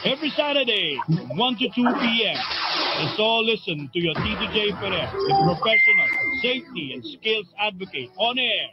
Every Saturday from 1 to 2 p.m. Let's all listen to your Tito J. Ferrer, the professional safety and skills advocate on air.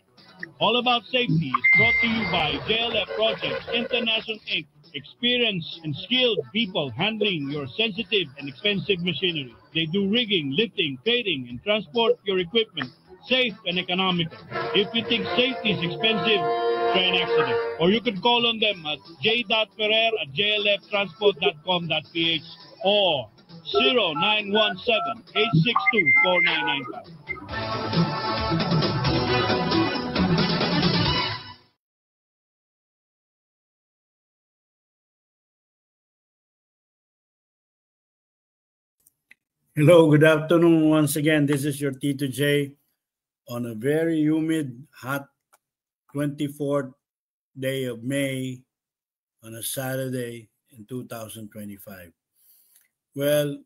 All About Safety is brought to you by JLF Projects International Inc. Experienced and skilled people handling your sensitive and expensive machinery. They do rigging, lifting, trading, and transport your equipment safe and economical. If you think safety is expensive, try an accident. Or you can call on them at j.ferrer@jlftransport.com.ph or 0917-862-4995. Hello, good afternoon once again. This is your Tito J on a very humid, hot 24th day of May on a Saturday in 2025. Well,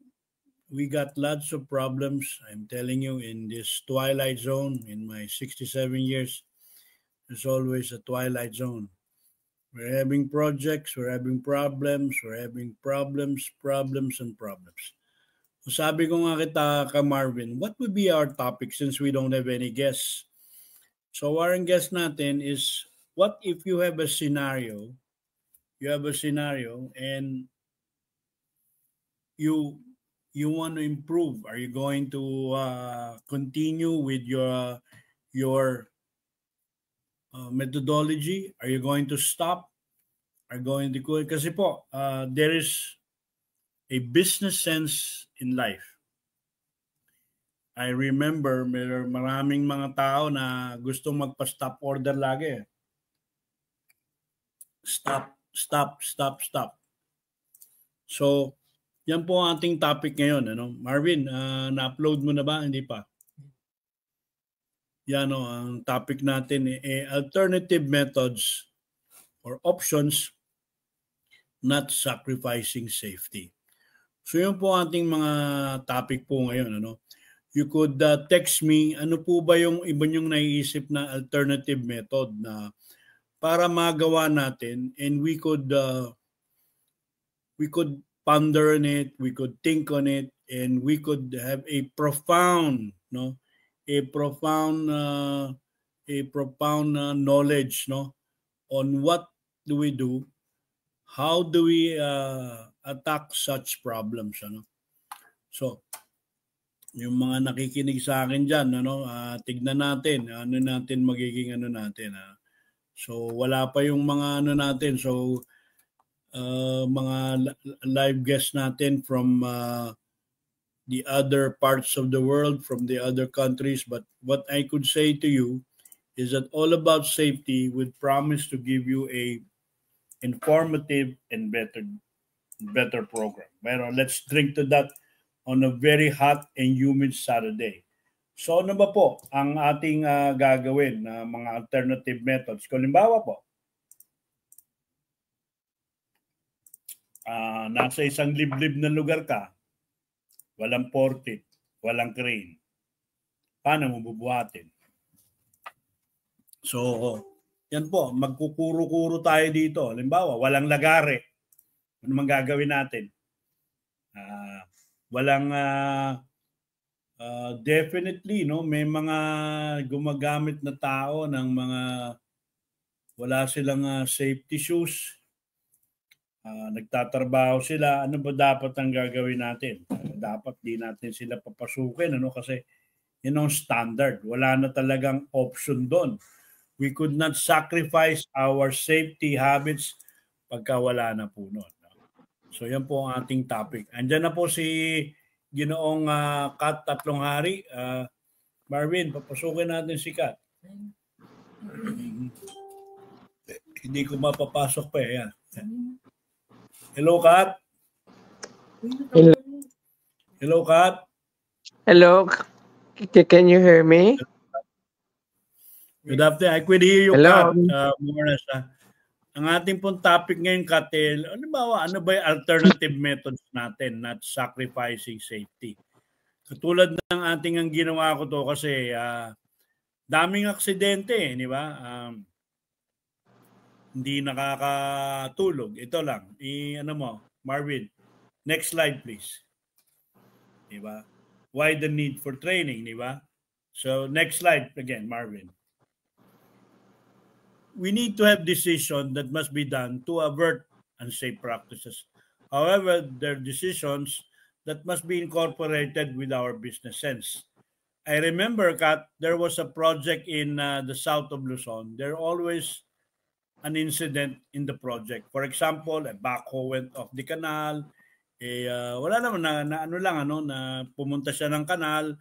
we got lots of problems. I'm telling you, in this twilight zone, in my 67 years, there's always a twilight zone. We're having projects, we're having problems, and problems. So sabi ko nga kita ka Marvin, what would be our topic since we don't have any guests? So our guest natin is, what if you have a scenario, and you want to improve? Are you going to continue with your methodology? Are you going to stop? Are you going to go? Kasi po, there is a business sense in life. I remember maraming mga tao na gustong magpa-stop order lagi. Stop. So, yan po ang ating topic ngayon. Ano? Marvin, na-upload mo na ba? Hindi pa. Yan ang topic natin. Alternative methods or options not sacrificing safety. So yun po ating mga topic po ngayon. Ano? You could text me, ano po ba yung iba nyong naiisip na alternative method na para magawa natin, and we could ponder on it, we could think on it, and we could have a profound knowledge on what do we do, how do we attack such problems. So yung mga nakikinig sa akin dyan, tignan natin, natin magiging natin. So wala pa yung mga natin. So mga live guests natin from the other parts of the world, from the other countries. But what I could say to you is that All About Safety would promise to give you a informative and better program. Pero let's drink to that on a very hot and humid Saturday. So ano ba po ang ating gagawin na mga alternative methods? Halimbawa po, nasa isang liblib na lugar ka, walang forklift, walang crane. Paano mo bubuhatin? So, yan po, magkukuro-kuro tayo dito. Halimbawa, walang lagare. Ano mang gagawin natin? Definitely, may mga gumagamit na tao ng mga wala silang safety shoes. Nagtatrabaho sila. Ano ba dapat ang gagawin natin? Dapat di natin sila papasukin, kasi yun ang standard. Wala na talagang option doon. We could not sacrifice our safety habits pagka wala na po nun. So yan po ang ating topic. Andyan na po si Ginoong Kat Tatlong Hari. Marvin, papasukin natin si Kat. Hindi ko mapapasok pa. Yan. Hello, Kat. Hello, Kat. Hello. Can you hear me? Good afternoon. I could hear you, Hello. Kat. Ang ating pong topic ngayon, Kat, ano ba yung alternative methods natin, not sacrificing safety? Katulad ng ating ang ginawa ko to kasi daming aksidente, di ba? Hindi nakakatulog. Ito lang, Marvin, next slide please. Diba? Why the need for training, diba? So next slide again, Marvin. We need to have decisions that must be done to avert unsafe practices. However, they're decisions that must be incorporated with our business sense. I remember, Kat, there was a project in the south of Luzon. There always an incident in the project. For example, a backhoe went off the canal. Wala naman na pumunta siya ng kanal.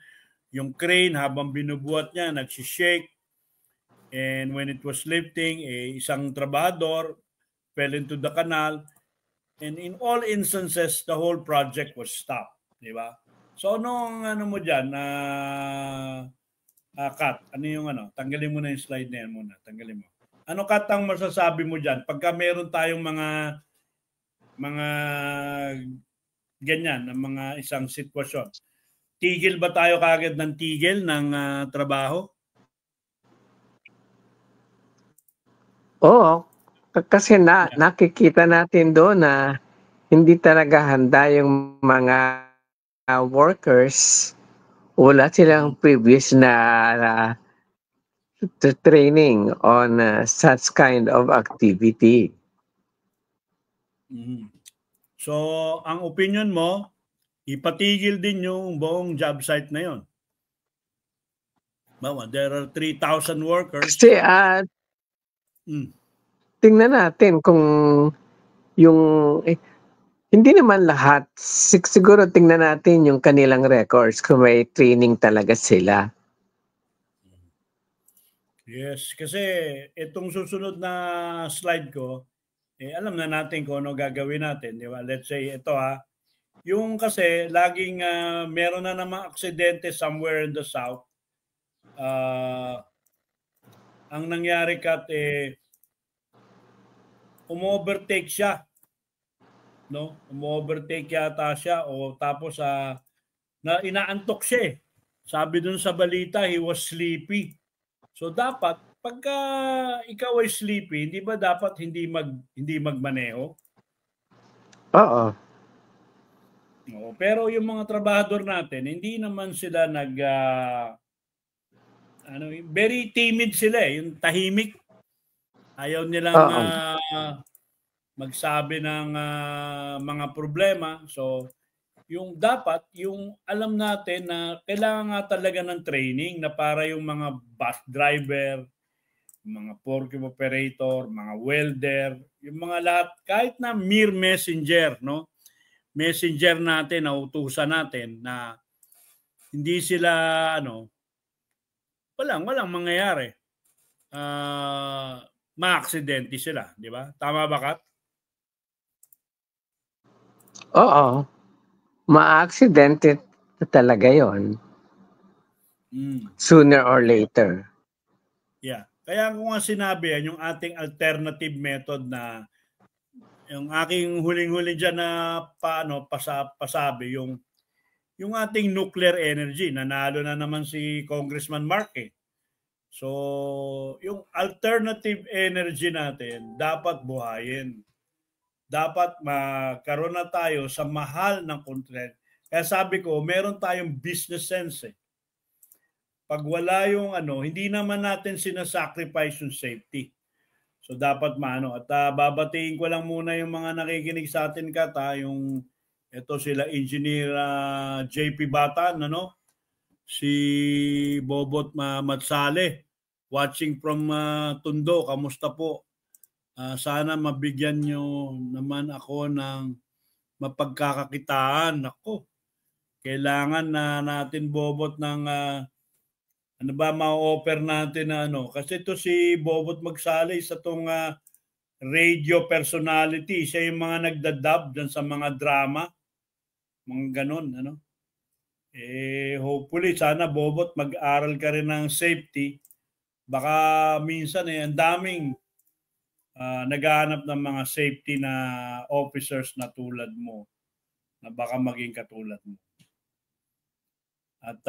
Yung crane habang binubuhat niya, nagsishake. And when it was lifting, isang trabahador fell into the canal. And in all instances, the whole project was stopped. Di ba? So, ano mo dyan? Kat, ano yung Tanggalin mo na yung slide na yan muna. Tanggalin mo. Ano, Kat, ang masasabi mo dyan? Pagka meron tayong mga ganyan, ng mga isang sitwasyon. Tigil ba tayo kagad ng tigil ng trabaho? Oo. Kasi nakikita natin doon na hindi talaga handa yung mga workers. Wala silang previous na training on such kind of activity. Mm-hmm. So, ang opinion mo, ipatigil din yung buong job site na yon. There are 3,000 workers. Kasi tingnan natin kung yung hindi naman lahat. Siguro tingnan natin yung kanilang records kung may training talaga sila. Yes, kasi itong susunod na slide ko, alam na natin kung ano gagawin natin. Di ba? Let's say ito yung kasi laging meron na namang aksidente somewhere in the south. Ang nangyari, Kat, umovertake siya. No? Umovertake yata siya o tapos na inaantok siya. Sabi dun sa balita, he was sleepy. So dapat pagka ikaw ay sleepy, hindi ba dapat hindi magmaneho? Oo. Pero yung mga trabahador natin, hindi naman sila very timid sila yung tahimik. Ayaw nilang magsabi ng mga problema. So, yung dapat, yung alam natin na kailangan nga talaga ng training na para yung mga bus driver, mga forklift operator, mga welder, yung mga lahat, kahit na mere messenger, no? Messenger natin, nautusan natin na hindi sila, walang mangyayari. Ma-aksidente sila, di ba? Tama ba, Kat? Oo. Ma-aksidente talaga yon. Sooner or later. Yeah. Kaya kung nga sinabi yan, yung ating alternative method na yung aking huling-huli dyan na pasabi, yung ating nuclear energy, nanalo na naman si Congressman Mark. So, yung alternative energy natin, dapat buhayin. Dapat magkaroon na tayo sa mahal ng content. Kaya sabi ko, meron tayong business sense. Pag wala yung hindi naman natin sinasacrifice yung safety. So dapat at babatiin ko lang muna yung mga nakikinig sa atin, Kat, yung ito sila Engineer JP Batan, si Bobot Matsale, watching from Tondo. Kamusta po? Sana mabigyan nyo naman ako ng mapagkakakitaan. Ako, kailangan na natin, Bobot, ng ma-offer natin na Kasi ito si Bobot Magsali sa itong radio personality. Siya yung mga nagdadub dyan sa mga drama. Mga ganon, hopefully, sana, Bobot, mag-aral ka rin ng safety. Baka minsan ang daming naghahanap ng mga safety na officers na tulad mo na baka maging katulad mo. At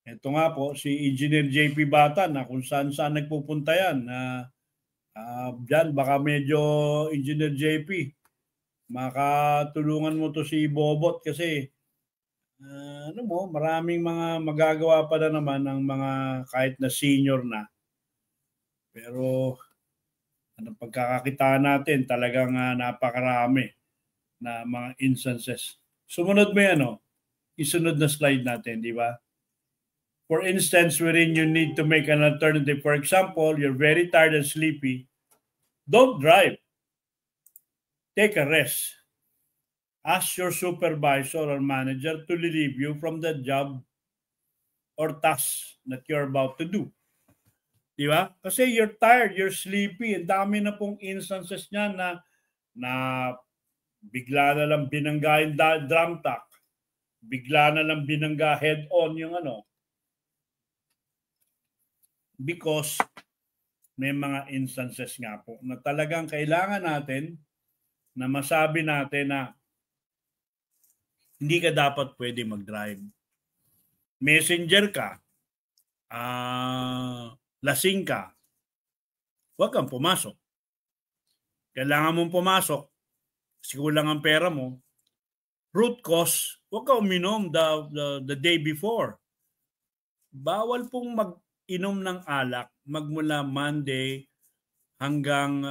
ito nga po si Engineer JP Batan na kung saan nagpupunta yan. Diyan baka medyo Engineer JP makatulungan mo to si Bobot kasi maraming mga magagawa pa na naman ng mga kahit na senior na. Pero pagkakakitaan natin talagang napakarami na mga instances. Sumunod mo yan, isunod na slide natin, di ba? For instance, wherein you need to make an alternative. For example, you're very tired and sleepy. Don't drive. Take a rest. Ask your supervisor or manager to relieve you from the job or task that you're about to do. Di ba? Kasi you're tired, you're sleepy. Ang dami na pong instances niya na bigla na lang binangga yung drum tack. Bigla na lang binangga head-on yung because may mga instances nga po na talagang kailangan natin na masabi natin na hindi ka dapat pwede mag-drive. Messenger ka, lasing ka, huwag kang pumasok. Kailangan mong pumasok, kasi kulang ang pera mo. Root cause, huwag kang uminom the day before. Bawal pong mag-inom ng alak magmula Monday hanggang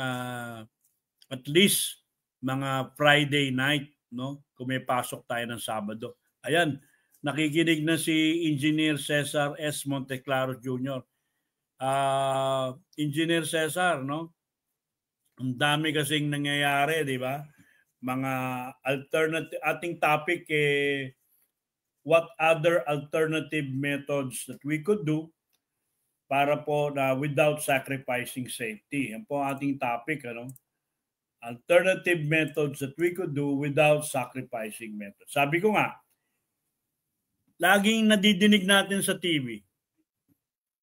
at least mga Friday night, no? Kung may pasok tayo ng Sabado. Ayan, nakikinig na si Engineer Cesar S. Monteclaro Jr. Engineer Cesar, no? Ang dami kasing nangyayari, di ba? Mga alternative, ating topic what other alternative methods that we could do para po na without sacrificing safety. Yan po ating topic, alternative methods that we could do without sacrificing methods. Sabi ko nga, laging nadidinig natin sa TV.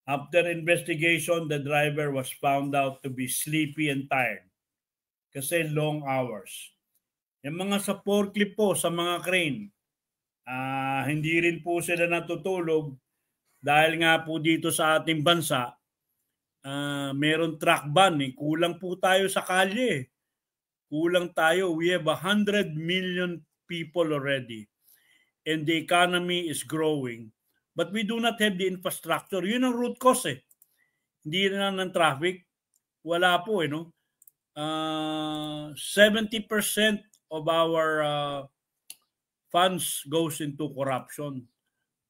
After investigation, the driver was found out to be sleepy and tired kasi long hours. Yung mga sa forklift po, sa mga crane, hindi rin po sila natutulog dahil nga po dito sa ating bansa, meron truck ban. Kulang po tayo sa kalye. Kulang tayo. We have 100 million people already. And the economy is growing. But we do not have the infrastructure. Yun ang root cause Hindi na ng traffic. Wala po 70% of our funds goes into corruption.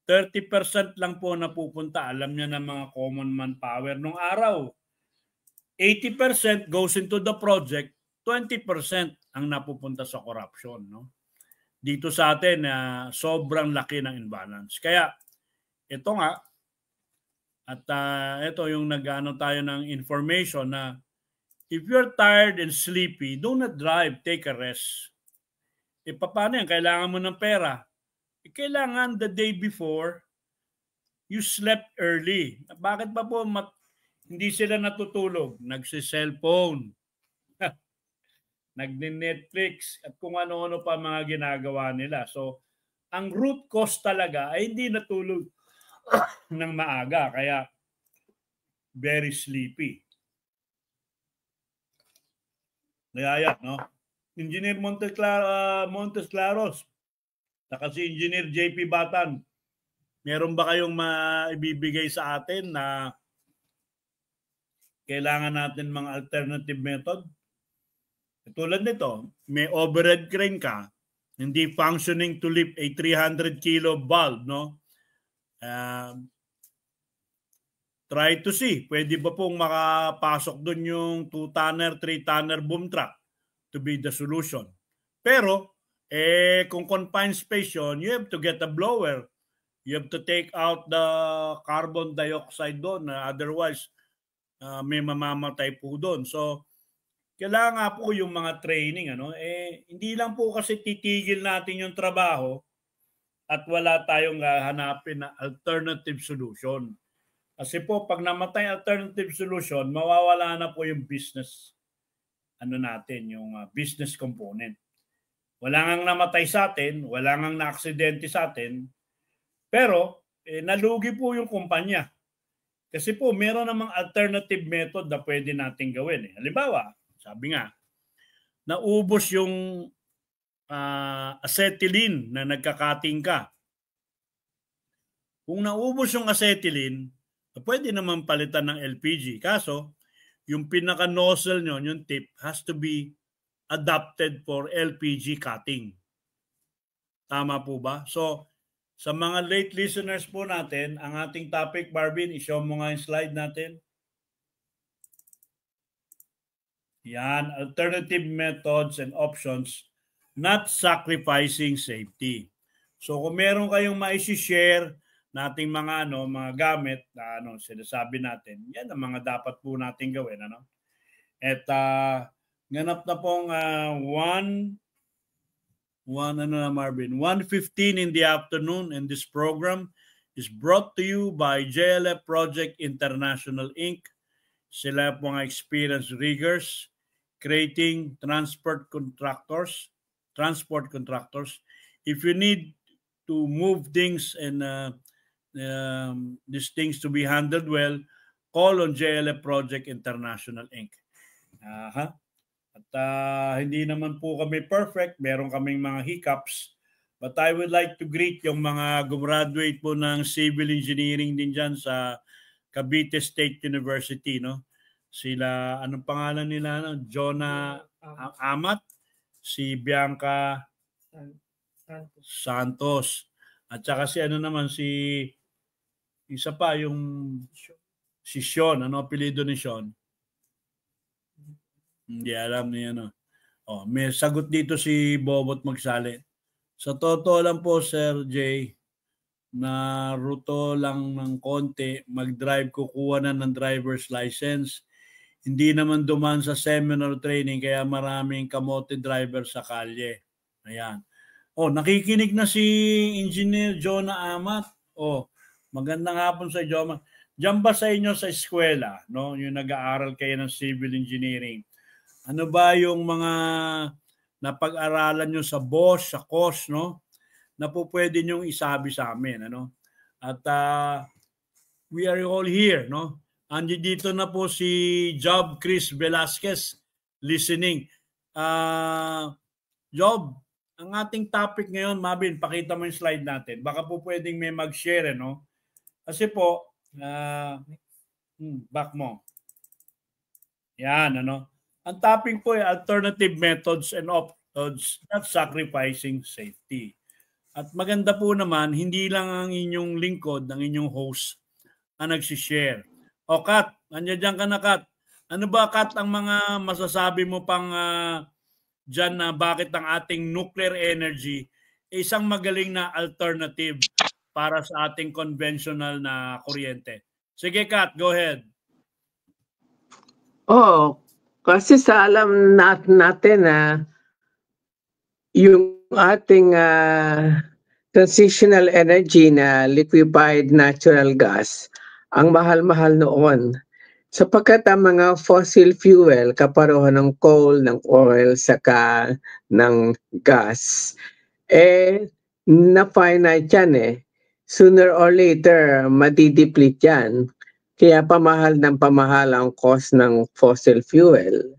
30% lang po napupunta. Alam niya ng mga common manpower nung araw. 80% goes into the project. 20% ang napupunta sa corruption. No? Dito sa atin, sobrang laki ng imbalance. Kaya, ito nga, at ito yung nag-ano tayo ng information na if you're tired and sleepy, do not drive, take a rest. Paano yan? Kailangan mo ng pera. Kailangan the day before, you slept early. Bakit pa po hindi sila natutulog? Nagsi-cellphone, nagni-Netflix, at kung ano-ano pa mga ginagawa nila. So, ang root cause talaga ay hindi natulog ng maaga. Kaya, very sleepy. Kaya yan, no? Engineer Montesclaros, saka si Engineer JP Batan, meron ba kayong maibibigay sa atin na kailangan natin mga alternative method? Tulad nito, may overhead crane ka, hindi functioning to lift a 300 kilo bulb, no? Try to see, pwede ba pong makapasok doon yung 2-tonner, 3-tonner boom truck to be the solution. Pero, kung confined space yun, you have to get a blower. You have to take out the carbon dioxide doon. Otherwise, may mamamatay po doon. So, kailangan po yung mga training. Hindi lang po kasi titigil natin yung trabaho at wala tayong hanapin na alternative solution. Kasi po, pag namatay alternative solution, mawawala na po yung business. Natin, yung business component. Wala ngang namatay sa atin, wala ngang na-aksidente sa atin, pero nalugi po yung kumpanya. Kasi po, meron namang alternative method na pwede natin gawin. Halimbawa, sabi nga, naubos yung acetylene na nagkakating ka. Kung naubos yung acetylene, pwede naman palitan ng LPG. Kaso, yung pinaka-nozzle nyo, yung tip, has to be adapted for LPG cutting. Tama po ba? So, sa mga late listeners po natin, ang ating topic, Marvin, i-show mo nga yung slide natin. Yan, alternative methods and options not sacrificing safety. So kung meron kayong ma-share nating mga mga gamit na sinasabi natin, yan ang mga dapat po nating gawin, At ganap na pong 1:15 in the afternoon, and this program is brought to you by JLF Project International Inc. Sila po mga experienced riggers creating transport contractors. If you need to move things and these things to be handled well, call on JLF Project International Inc. At hindi naman po kami perfect, meron kaming mga hiccups, but I would like to greet yung mga gumraduate po ng civil engineering din dyan sa Cavite State University, Sila, anong pangalan nila? Jonah Amat, si Bianca Santos. At saka si isa pa, si Sean. Ano apelido ni Sean? Hindi alam niya, may sagot dito si Bobot Magsali. Sa totoo lang po, Sir Jay, naruto lang ng konti, mag-drive, kukuha na ng driver's license. Hindi naman duman sa seminar training, kaya maraming kamote driver sa kalye. Ayan. Nakikinig na si Engineer Jonah Amat. Magandang hapon sa Jonah. Diyan ba sa inyo sa eskwela, yung nag-aaral kayo ng civil engineering? Ano ba yung mga napag-aralan nyo sa BOSS, sa COS, na po pwede nyong isabi sa amin, At we are all here, Andi dito na po si Job Chris Velasquez listening. Job, ang ating topic ngayon, Mabin, pakita mo yung slide natin. Baka po pwedeng may mag-share, Kasi po, back mo. Yan, Ang topic po ay alternative methods and options not sacrificing safety. At maganda po naman, hindi lang ang inyong lingkod, ang inyong host, ang nagsishare. Kat, nandiyan ka na, Kat. Ano ba, Kat, ang mga masasabi mo pang dyan na bakit ang ating nuclear energy ay isang magaling na alternative para sa ating conventional na kuryente? Sige, Kat, go ahead. Kasi sa alam natin na yung ating transitional energy na liquefied natural gas, ang mahal-mahal noon. Sapagkat ang mga fossil fuel, kapareho ng coal, ng oil, saka ng gas, na-finite yan Sooner or later, madideplete yan. Kaya pamahal ng pamahal ang cost ng fossil fuel.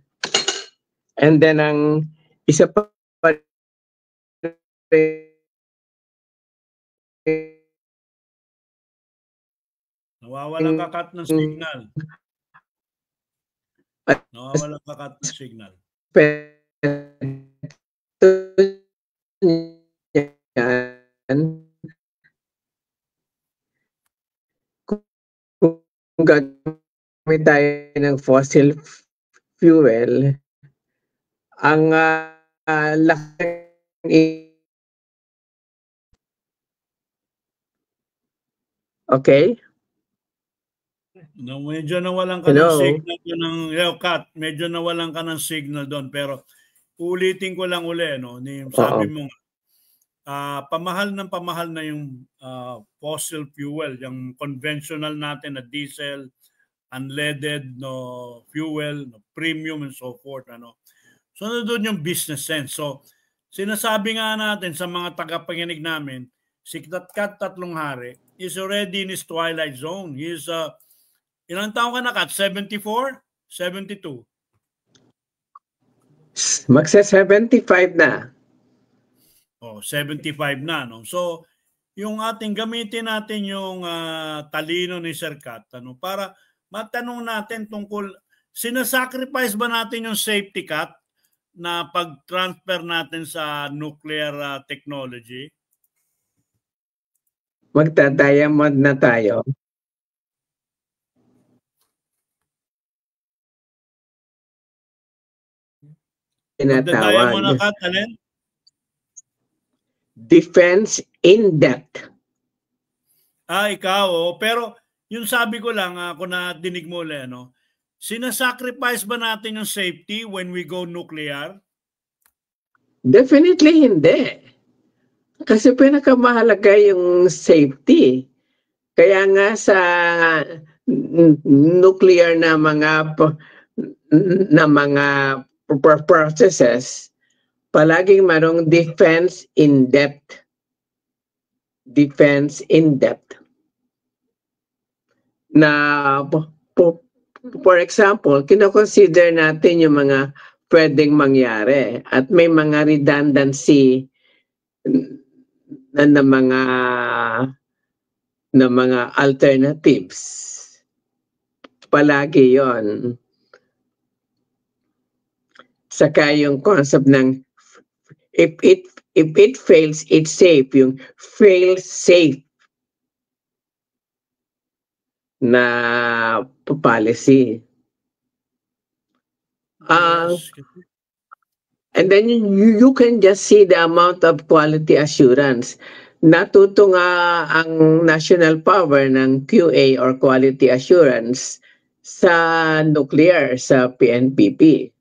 And then ang isa pa nawawalan ka, Kat, ng signal. Nawawalan ka, Kat, ng signal. Kung gagamit tayo ng fossil fuel, ang laki. Okay? Medyo nawalan ka ng signal doon Kat, medyo nawalan ka ng signal doon, pero ulitin ko lang uli, sabi mo pamahal na yung fossil fuel, yung conventional natin na diesel, unleaded fuel, premium and so forth, So doon yung business sense. So sinasabi nga natin sa mga tagapakinig namin, si Kat Tatlong Hari is already in his twilight zone. He is ilang taon ka na, Kat? 74? 72? Magsa 75 na. 75 na, no? So, yung gamitin natin yung talino ni Sir Kat, para matanong natin tungkol, sinasacrifice ba natin yung safety cut na pag-transfer natin sa nuclear technology? Magta-diamond na tayo. Magda-diamond na Kat, alin? Defense in depth. Ikaw, pero yung sabi ko lang, kung nadinig mo ulit, sinasacrifice ba natin yung safety when we go nuclear? Definitely hindi. Kasi pinakamahalaga yung safety. Kaya nga sa nuclear na mga processes, palaging marong defense in depth. Defense in depth. Na, for example, kinoconsider natin yung mga pwedeng mangyari at may mga redundancy na mga alternatives. Palagi yon. Saka yung concept ng if it fails, it's safe. Yung fail safe na policy. And then you can just see the amount of quality assurance. Natuto nga ang national power ng QA or quality assurance sa nuclear, sa PNPP.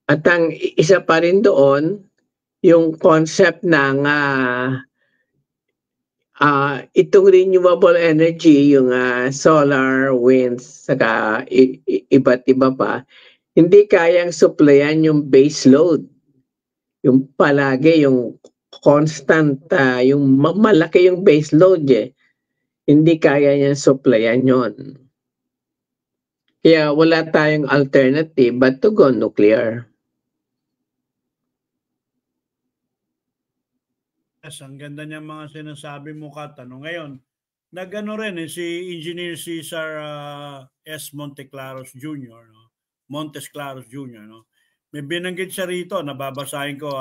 At ang isa pa rin doon, yung concept ng itong renewable energy, yung solar, wind, saka iba't iba pa, hindi kayang supplyan yung base load. Yung palagi, yung constant, yung malaki yung base load hindi kaya niya supplyan yon. Kaya wala tayong alternative but to go nuclear. Yes, ang ganda niya mga sinasabi mo, Kat. Ngayon, nagano rin si Engineer Cesar S. Monteclaros Jr., Montes Claros Jr., may binanggit siya rito, nababasahin ko,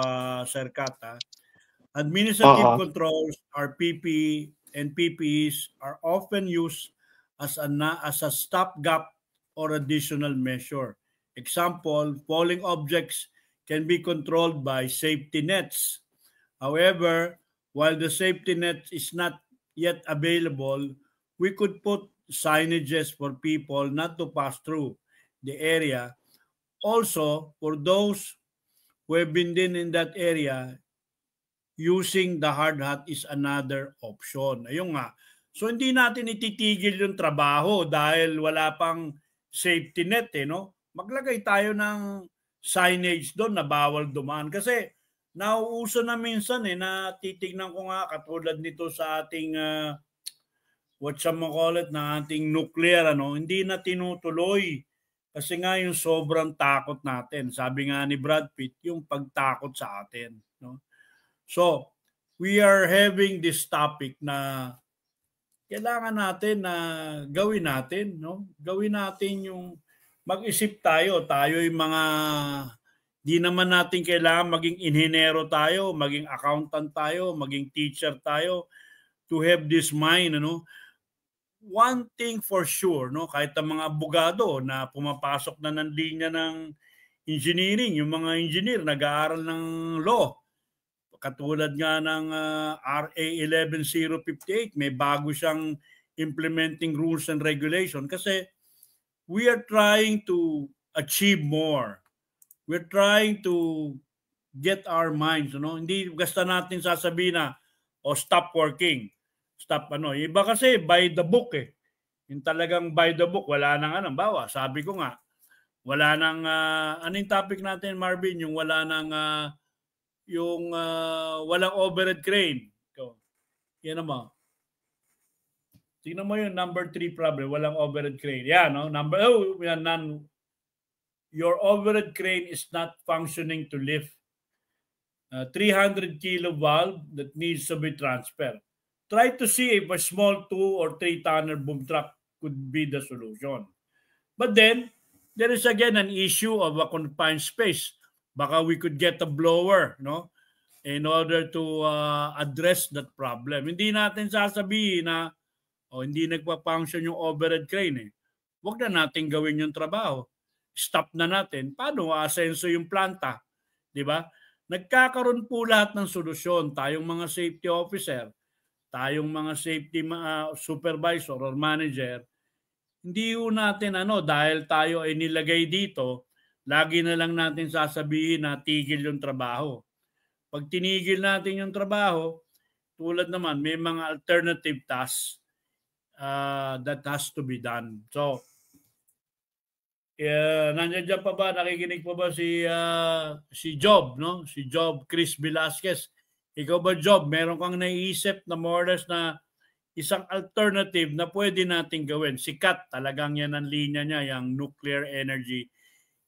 Sir Kat. Administrative controls, RPP, and PPEs are often used as a stopgap or additional measure. Example, falling objects can be controlled by safety nets. However, while the safety net is not yet available, we could put signages for people not to pass through the area. Also, for those who have been in that area, using the hard hat is another option. Ayun nga. So, hindi natin ititigil yung trabaho dahil wala pang safety net, Maglagay tayo ng signage doon na bawal dumaan. Kasi, nauuso na minsan na titignan ko nga katulad nito sa ating na ating nuclear, hindi na tinutuloy. Kasi nga yung sobrang takot natin. Sabi nga ni Brad Pitt, yung pagtakot sa atin. So, we are having this topic na kailangan natin na gawin natin. Gawin natin yung mag-isip tayo. Tayo yung mga, di naman natin kailangan maging inhinero tayo, maging accountant tayo, maging teacher tayo to have this mind. One thing for sure, kahit ang mga abogado na pumapasok na ng linya ng engineering, yung mga engineer nag-aaral ng law, katulad nga ng RA 11058, may bago siyang implementing rules and regulation kasi we are trying to achieve more. We're trying to get our minds, Hindi basta natin sasabihin na, stop working. Stop Iba kasi by the book Yung talagang by the book, wala nang bawa. Sabi ko nga, wala nang, anong topic natin, Marvin? Yung wala nang, walang overhead crane. Yan naman. Tingnan mo yung number 3 problem, walang overhead crane. Yan, your overhead crane is not functioning to lift 300 kilo valve that needs to be transferred. Try to see if a small 2 or 3 tonner boom truck could be the solution. But then, there is again an issue of a confined space. Baka we could get a blower, no? In order to address that problem. Hindi natin sasabihin na hindi nagpa-function yung overhead crane eh. Huwag na natin gawin yung trabaho. Stop na natin. Paano aasenso yung planta? Di ba? Nagkakaroon po lahat ng solusyon. Tayong mga safety officer, tayong mga safety supervisor or manager, hindi po natin dahil tayo ay nilagay dito, lagi na lang natin sasabihin na tigil yung trabaho. Pag tinigil natin yung trabaho, tulad naman, may mga alternative tasks that has to be done. So, nandiyan dyan pa ba, nakikinig pa ba si Job, no? Si Job Chris Velasquez. Ikaw ba, Job, meron kang naiisip na more or less na isang alternative na pwede natin gawin? Sikat, talagang yan ang linya niya, yung nuclear energy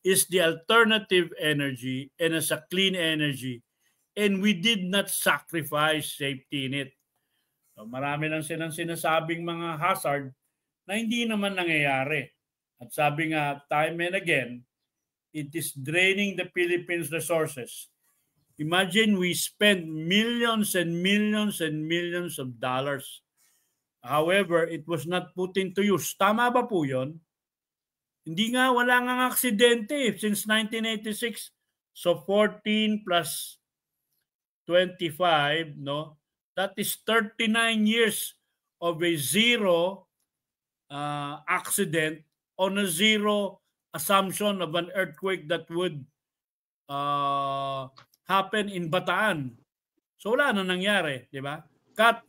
is the alternative energy and as a clean energy, and we did not sacrifice safety in it. So, marami lang silang sinasabing mga hazard na hindi naman nangyayari. At sabi nga, time and again, it is draining the Philippines' resources. Imagine we spend millions and millions and millions of dollars. However, it was not put into use. Tama ba po yun? Hindi nga, wala nga aksidente since 1986. So 14 plus 25, no? That is 39 years of a zero accident on a zero assumption of an earthquake that would happen in Bataan. So wala na nangyari, di ba? Kat,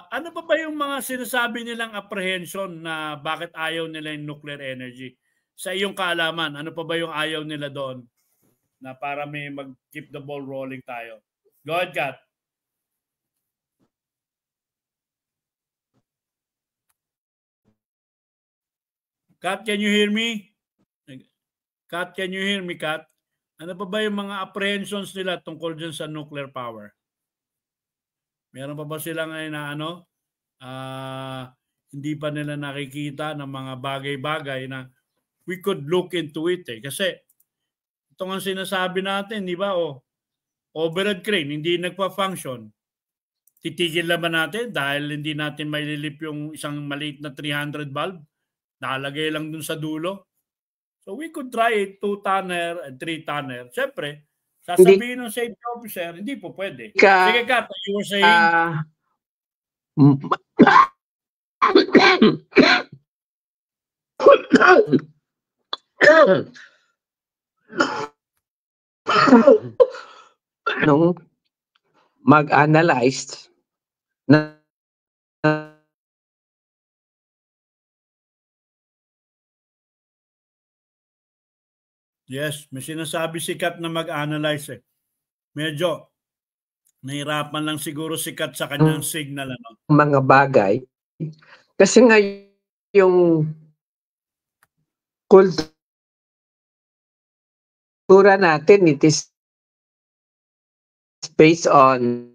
ano pa ba yung mga sinasabi nilang apprehension na bakit ayaw nila yung nuclear energy? Sa iyong kaalaman, ano pa ba yung ayaw nila doon na para may mag-keep the ball rolling tayo? Go ahead, Kat. Kat, can you hear me? Kat, can you hear me, Kat? Ano pa ba yung mga apprehensions nila tungkol dyan sa nuclear power? Meron pa ba silang na hindi pa nila nakikita ng mga bagay-bagay na we could look into it eh. Kasi ito nga sinasabi natin, di ba? Overhead crane, hindi nagpa-function. Titigil naman natin dahil hindi natin maililip yung isang maliit na 300 valve. Nalagay lang dun sa dulo. So we could try it 2 tonner and 3 tonner. Siyempre, sasabihin ng safety officer, hindi po pwede. Sige, Kat, you were saying? Nung mag-analyze na Yes, may sinasabi si Kat na mag-analyze eh. Medyo nahirapan lang siguro si Kat sa kanyang signal. Mga bagay. Kasi nga yung kultura natin, it is based on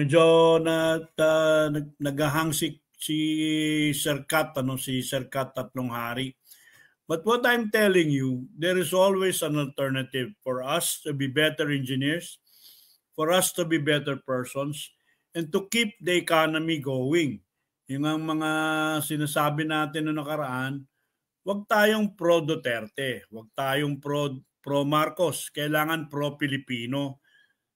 medyo naghahang si Sir Kat, si Sir Kat Tatlong Hari. But what I'm telling you, there is always an alternative for us to be better engineers, for us to be better persons, and to keep the economy going. Yung ang mga sinasabi natin noong nakaraan, huwag tayong pro Duterte, huwag tayong pro Marcos, kailangan pro Pilipino.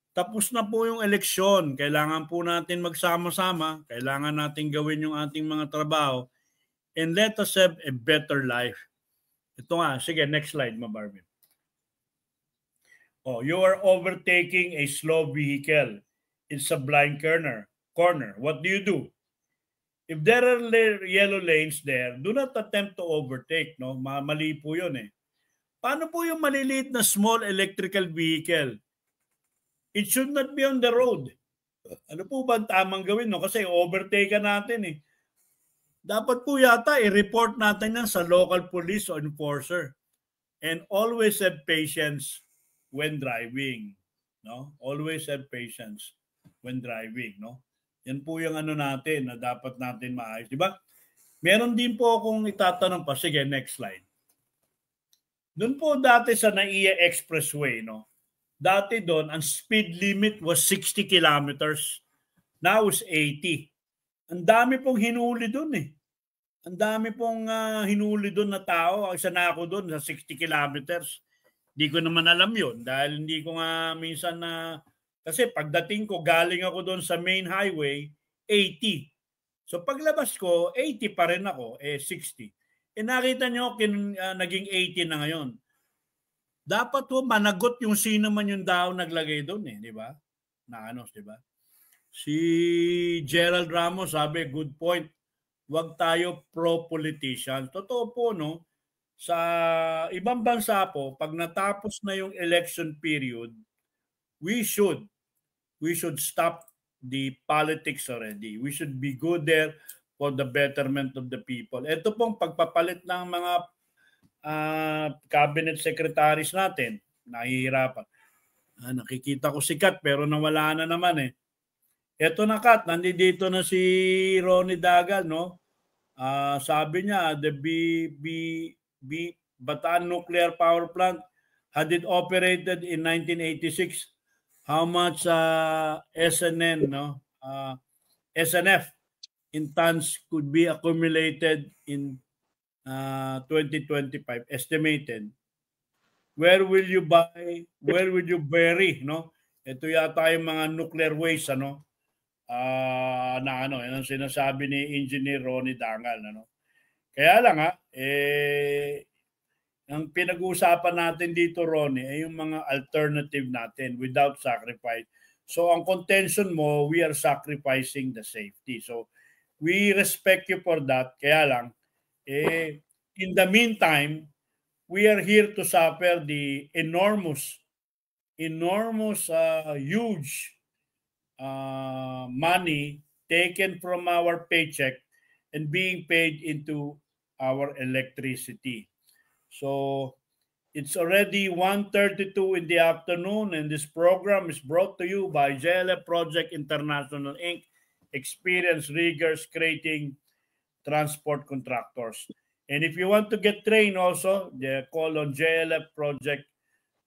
Tapos na po yung eleksyon, kailangan po natin magsama-sama, kailangan natin gawin yung ating mga trabaho, and let us have a better life. Ito nga, sige, next slide, Barbie. You are overtaking a slow vehicle. It's a blind corner. What do you do? If there are yellow lanes there, do not attempt to overtake. No? Mali po yun eh. Paano po yung maliliit na small electrical vehicle? It should not be on the road. Ano po ba ang tamang gawin? No? Kasi overtake natin eh. Dapat po yata i-report natin yan sa local police o enforcer. And always have patience when driving. No? Always have patience when driving. No? Yan po yung ano natin na dapat natin maayos. Diba? Meron din po akong itatanong pa. Sige, next slide. Doon po dati sa NAIA Expressway, no? Dati doon, ang speed limit was 60 kilometers. Now is 80. Ang dami pong hinuli doon eh. Ang dami pong hinuli doon na tao. Isa na ako doon sa 60 kilometers. Hindi ko naman alam yun dahil hindi ko nga minsan na... kasi pagdating ko, galing ako doon sa main highway, 80. So paglabas ko, 80 pa rin ako, 60. Nakita nyo, naging 80 na ngayon. Dapat po managot yung sino man yung daw naglagay doon eh, di ba? Na ano, di ba? Si Gerald Ramos sabi, good point. Huwag tayo pro-politician. Totoo po, no? Sa ibang bansa po, pag natapos na yung election period, we should stop the politics already. We should be good there for the betterment of the people. Ito pong pagpapalit ng mga cabinet secretaries natin, nahihirapan. Nakikita ko si Kat pero nawala na naman eh. Ito na Kat, nandito na si Ronnie Dagal, no? Sabi niya, the Bataan Nuclear Power Plant had it operated in 1986, how much SNN, no? SNF in tons could be accumulated in 2025 estimated. Where will you buy? Where will you bury? No, ito yata yung mga nuclear waste, ano? Na ano, yan ang sinasabi ni Engineer Ronnie Dangal, ano? Kaya lang ang pinag-uusapan natin dito, Ronnie, ay yung mga alternative natin without sacrifice. So ang contention mo, we are sacrificing the safety. So we respect you for that. Kaya lang, in the meantime, we are here to suffer the enormous, huge money taken from our paycheck and being paid into our electricity. So it's already 1:32 in the afternoon, and this program is brought to you by JLF Project International Inc., experienced riggers creating transport contractors. And if you want to get trained also, call on JLF Project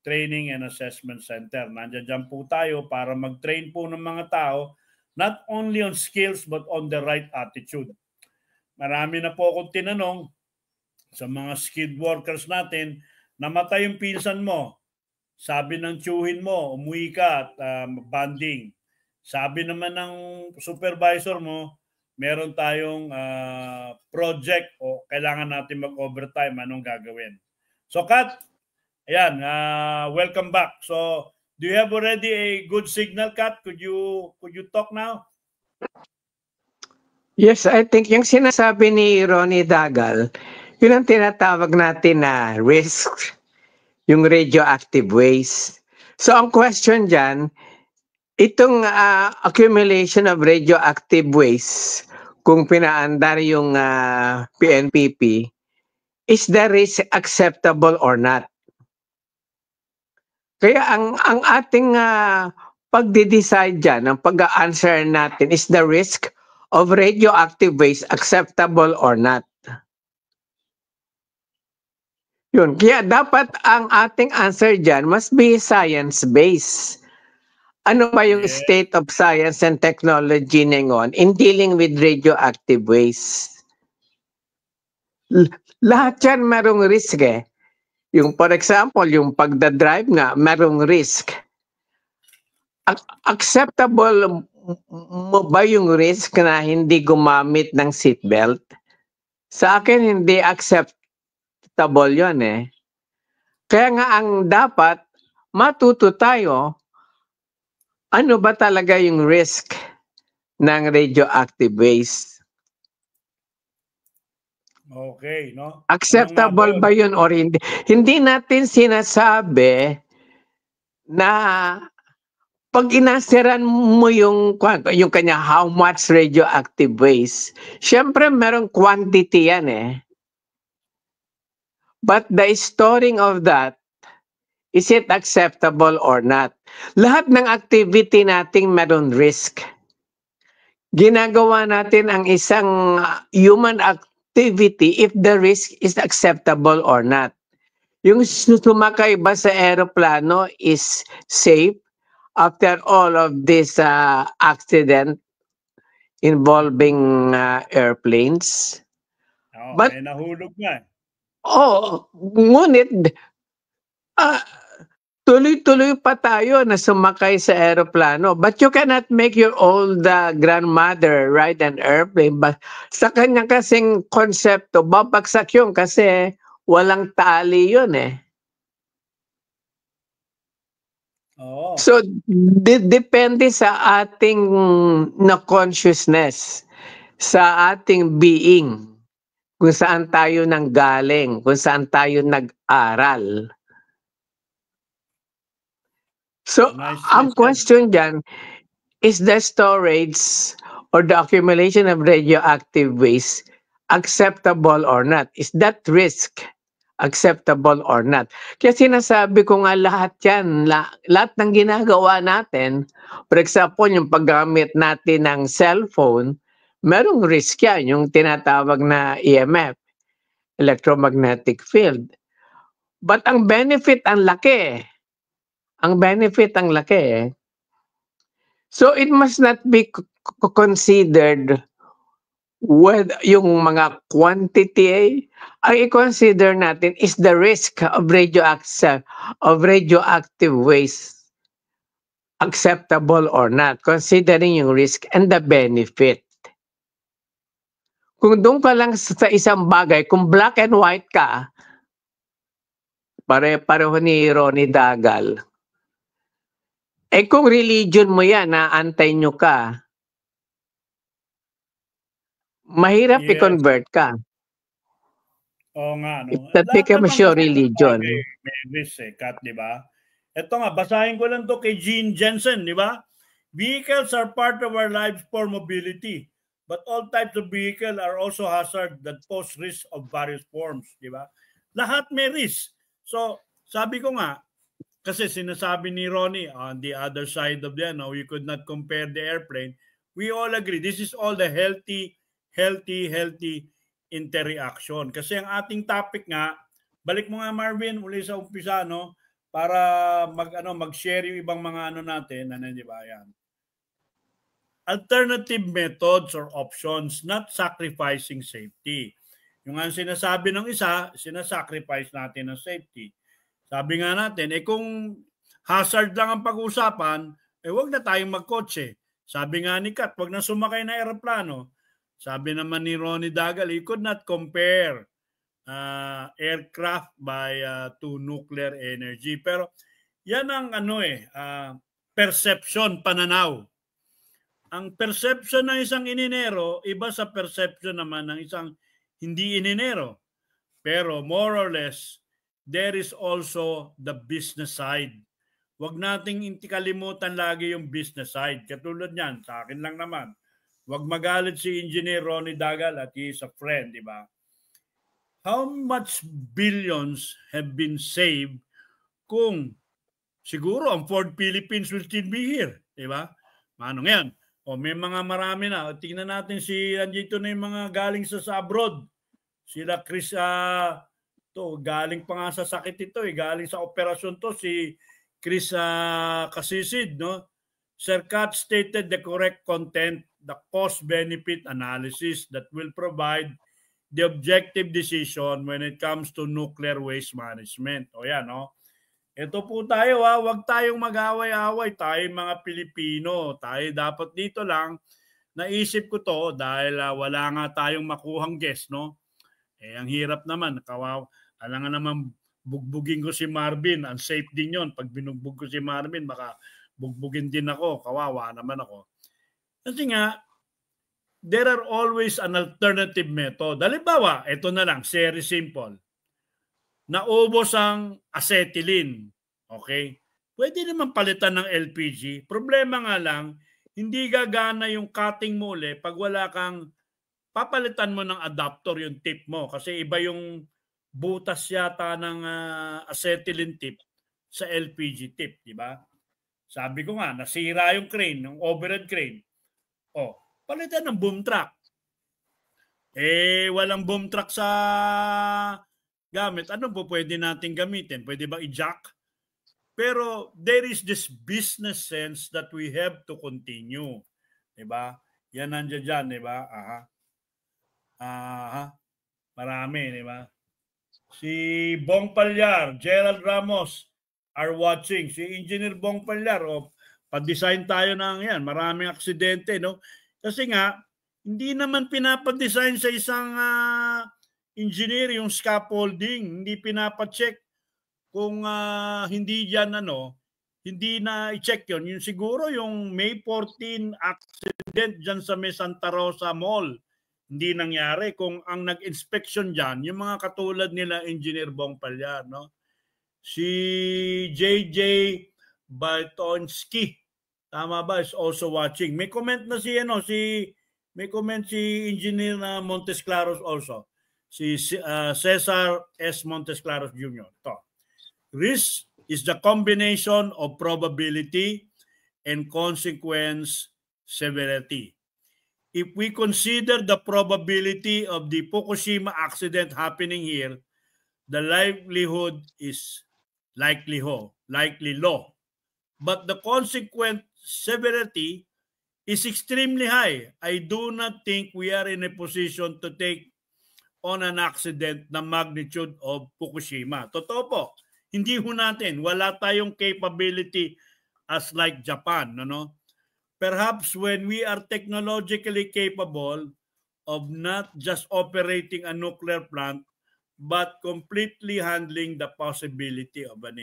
Training and Assessment Center. Nandiyan po tayo para mag-train po ng mga tao, not only on skills but on the right attitude. Marami na po akong tinanong sa mga skilled workers natin, namatay yung pinsan mo. Sabi ng tiyuhin mo, umuwi ka at banding. Sabi naman ng supervisor mo, meron tayong project o kailangan natin mag-overtime, anong gagawin? So Kat, ayan, welcome back. So do you have already a good signal, Kat? Could you talk now? Yes, I think yung sinasabi ni Ronnie Dagal, yun ang tinatawag natin na risk, yung radioactive waste. So ang question dyan, itong accumulation of radioactive waste, kung pinaandar yung PNPP, is the risk acceptable or not? Kaya ang ating pagde-decide dyan, ang pag-answer natin, is the risk of radioactive waste acceptable or not? Yun, kaya dapat ang ating answer dyan must be science-based. Ano ba yung state of science and technology ngayon in dealing with radioactive waste? Lahat yan merong risk eh. Yung for example, yung pagdadrive nga, merong risk. Acceptable mo ba yung risk na hindi gumamit ng seatbelt? Sa akin, hindi acceptable yun eh. Kaya nga ang dapat, matuto tayo, ano ba talaga yung risk ng radioactive waste? Okay, no? Acceptable ba yun or hindi? Hindi natin sinasabi na pag inasiran mo yung kanya how much radioactive waste, syempre merong quantity yan eh. But the storing of that, is it acceptable or not? Lahat ng activity nating meron risk. Ginagawa natin ang isang human activity if the risk is acceptable or not. Yung sumakay ba sa aeroplano is safe after all of this accident involving airplanes? But, may nahulog nga. Ngunit tuloy-tuloy pa tayo na sumakay sa aeroplano. But you cannot make your old grandmother ride an airplane. But sa kanya kasing konsepto, babagsak yun kasi walang tali yun eh. So, depende sa ating na consciousness, sa ating being, kung saan tayo nanggaling, kung saan tayo nag-aral. So, ang question dyan, is the storage or the accumulation of radioactive waste acceptable or not? Is that risk acceptable or not? Kaya sinasabi ko nga lahat yan, lahat ng ginagawa natin, for example, yung paggamit natin ng cellphone, merong risk yan, yung tinatawag na EMF, electromagnetic field. But ang benefit, ang laki. Ang benefit, ang laki. So it must not be considered with yung mga quantity. Ang i-consider natin is the risk of radioactive waste acceptable or not, considering yung risk and the benefit. Kung doon ka lang sa isang bagay, kung black and white ka, pareho ni Ronnie Dagal, kung religion mo yan, naantay nyo ka, mahirap i-convert ka. Oo nga, no? If that becomes your religion. May risk Kat, di ba? Ito nga, basahin ko lang to kay Gene Jensen, di ba? Vehicles are part of our lives for mobility, but all types of vehicles are also hazard that pose risk of various forms, di ba? Lahat may risk. So, sabi ko nga, kasi sinasabi ni Ronnie, on the other side of the, we could not compare the airplane. We all agree, this is all the healthy interaction. Kasi ang ating topic nga, balik mo nga Marvin, uli sa umpisa, no? Para mag-share yung ibang mga natin, di ba yan? Alternative methods or options, not sacrificing safety. Yung ang sinasabi ng isa, sinasacrifice natin ng safety. Sabi nga natin, kung hazard lang ang pag-uusapan, wag na tayong magkotse. Sabi nga ni Kat, wag na sumakay na aeroplano. Sabi naman ni Ronnie Dagal, he could not compare aircraft by to nuclear energy. Pero yan ang perception, pananaw. Ang perception ng isang ininero, iba sa perception naman ng isang hindi ininero. Pero more or less, there is also the business side. Huwag nating kalimutan lagi yung business side. Katulad niyan, sa akin lang naman. Huwag magalit si Engineer Ronnie Dagal at he is a friend, di ba? How much billions have been saved kung siguro ang Ford Philippines will still be here, di ba? Manong yan. O may mga marami na. Tingnan natin andito na yung mga galing sa abroad. Sila Chris, galing pa nga sa sakit ito galing sa operasyon to si Chris Kasisid, no? Sir Kat stated the correct content, the cost-benefit analysis that will provide the objective decision when it comes to nuclear waste management. O yan, no? Ito po tayo, huwag tayong mag-away-away, tayo mga Pilipino, tayo dapat dito lang, naisip ko to dahil wala nga tayong makuhang guest, no? Ang hirap naman, kawawa. Alam nga naman, bugbugin ko si Marvin. Ang safe din yon. Pag binugbog ko si Marvin, baka bugbugin din ako. Kawawa naman ako. Kasi nga, there are always an alternative method. Halimbawa, ito na lang, very simple. Naubos ang acetylene. Okay? Pwede naman palitan ng LPG. Problema nga lang, hindi gagana yung cutting mo ulit pag wala kang papalitan mo ng adapter yung tip mo. Kasi iba yung butas yata ng acetylene tip sa LPG tip, di ba? Sabi ko nga, nasira yung crane, yung overhead crane. O, palitan ng boom truck. Walang boom truck sa gamit. Ano po pwede natin gamitin? Pwede ba i-jack? Pero there is this business sense that we have to continue. Diba? Yan nandiyan dyan, diba? Marami, diba? Si Bong Palyar, Gerald Ramos are watching. Si Engineer Bong Palyar, pa-design tayo ng yan. Maraming aksidente, no? Kasi nga, hindi naman pinapadesign sa isang engineer yung scaffolding. Hindi pinapacheck kung hindi yan hindi na i-check yun. Yung siguro yung May 14 accident dyan sa May Santa Rosa Mall, hindi nangyari. Kung ang nag-inspection dyan, yung mga katulad nila Engineer Bong Palyar, no? Si JJ Bartonski, tama ba, is also watching. May comment na si Engineer Montesclaros also. Si Cesar S. Montesclaros Jr. Ito. Risk is the combination of probability and consequence severity. If we consider the probability of the Fukushima accident happening here, the likelihood is likely low. But the consequent severity is extremely high. I do not think we are in a position to take on an accident na magnitude of Fukushima. Totoo po. Hindi ho natin. Wala tayong capability as like Japan. No? Perhaps when we are technologically capable of not just operating a nuclear plant, but completely handling the possibility of an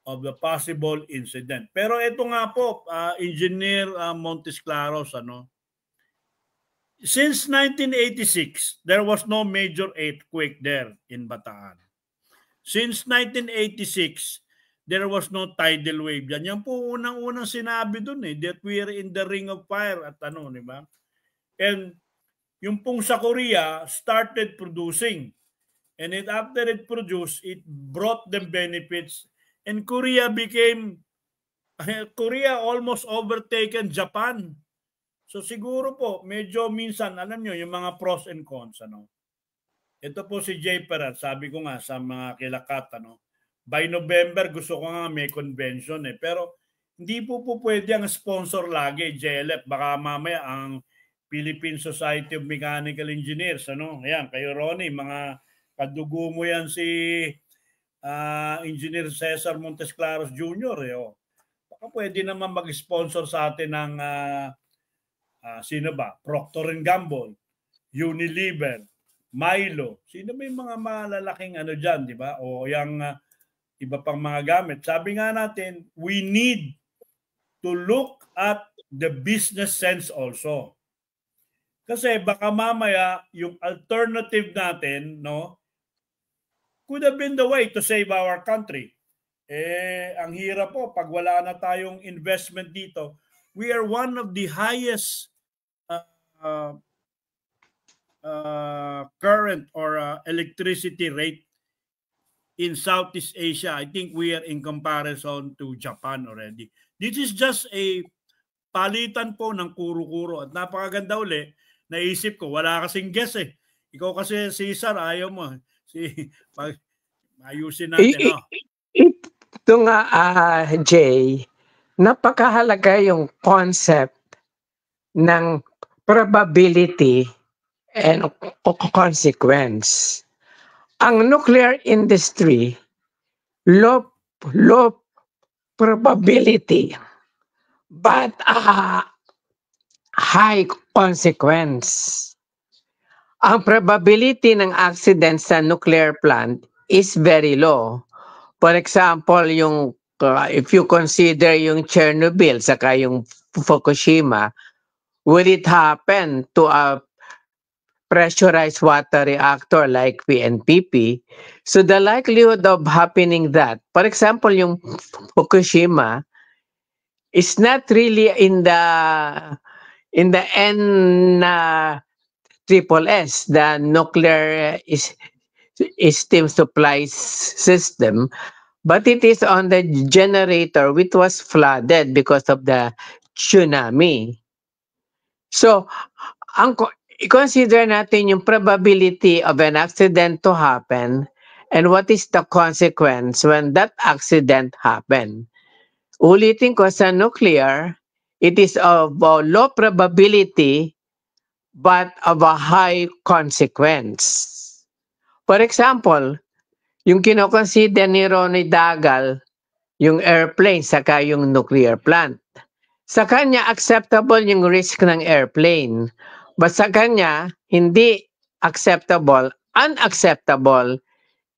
of the possible incident. Pero ito nga po, Engineer Montesclaros, since 1986, there was no major earthquake there in Bataan. Since 1986, there was no tidal wave. Yan po unang-unang sinabi dun that we are in the ring of fire at di ba? And yung pong sa Korea started producing. And after it produced, it brought them benefits. And Korea almost overtaken Japan. So siguro po, medyo minsan, alam nyo, yung mga pros and cons, Ito po si Jay Perat, sabi ko nga sa mga kilakat, by November gusto ko nga may convention pero hindi po pwede ang sponsor lagi, JLF. Baka mamaya ang Philippine Society of Mechanical Engineers, Ayan, kayo Ronnie, mga kadugo mo yan si Engineer Cesar Montesclaros Jr. Baka pwede naman mag-sponsor sa atin ng sino ba? Procter & Gamble, Unilever, Milo. Sino ba yung mga malalaking dyan, di ba? O yung iba pang mga gamit. Sabi nga natin, we need to look at the business sense also. Kasi baka mamaya yung alternative natin, could have been the way to save our country. Ang hirap po, pag wala na tayong investment dito, we are one of the highest current or electricity rate in Southeast Asia. I think we are in comparison to Japan already. This is just a palitan po ng kuro-kuro. At napakaganda uli, naisip ko, wala kasing guess Ikaw kasi, Cesar, ayaw mo. Ayusin natin. Ito nga, Jay, napakahalaga yung concept ng probability and consequence. Ang nuclear industry, low probability, but high consequence. Ang probability ng accident sa nuclear plant is very low. For example, if you consider yung Chernobyl saka yung Fukushima, will it happen to a pressurized water reactor like PNPP? So the likelihood of happening that, for example, yung Fukushima, is not really in the N triple S, the nuclear steam supply system, but it is on the generator which was flooded because of the tsunami. So, i-consider natin yung probability of an accident to happen and what is the consequence when that accident happen. Ulitin ko, sa nuclear, it is of low probability but of a high consequence. For example, yung kinoconsider ni Ronnie Dagal, yung airplane saka yung nuclear plant. Sa kanya, acceptable yung risk ng airplane. But sa kanya, hindi acceptable, unacceptable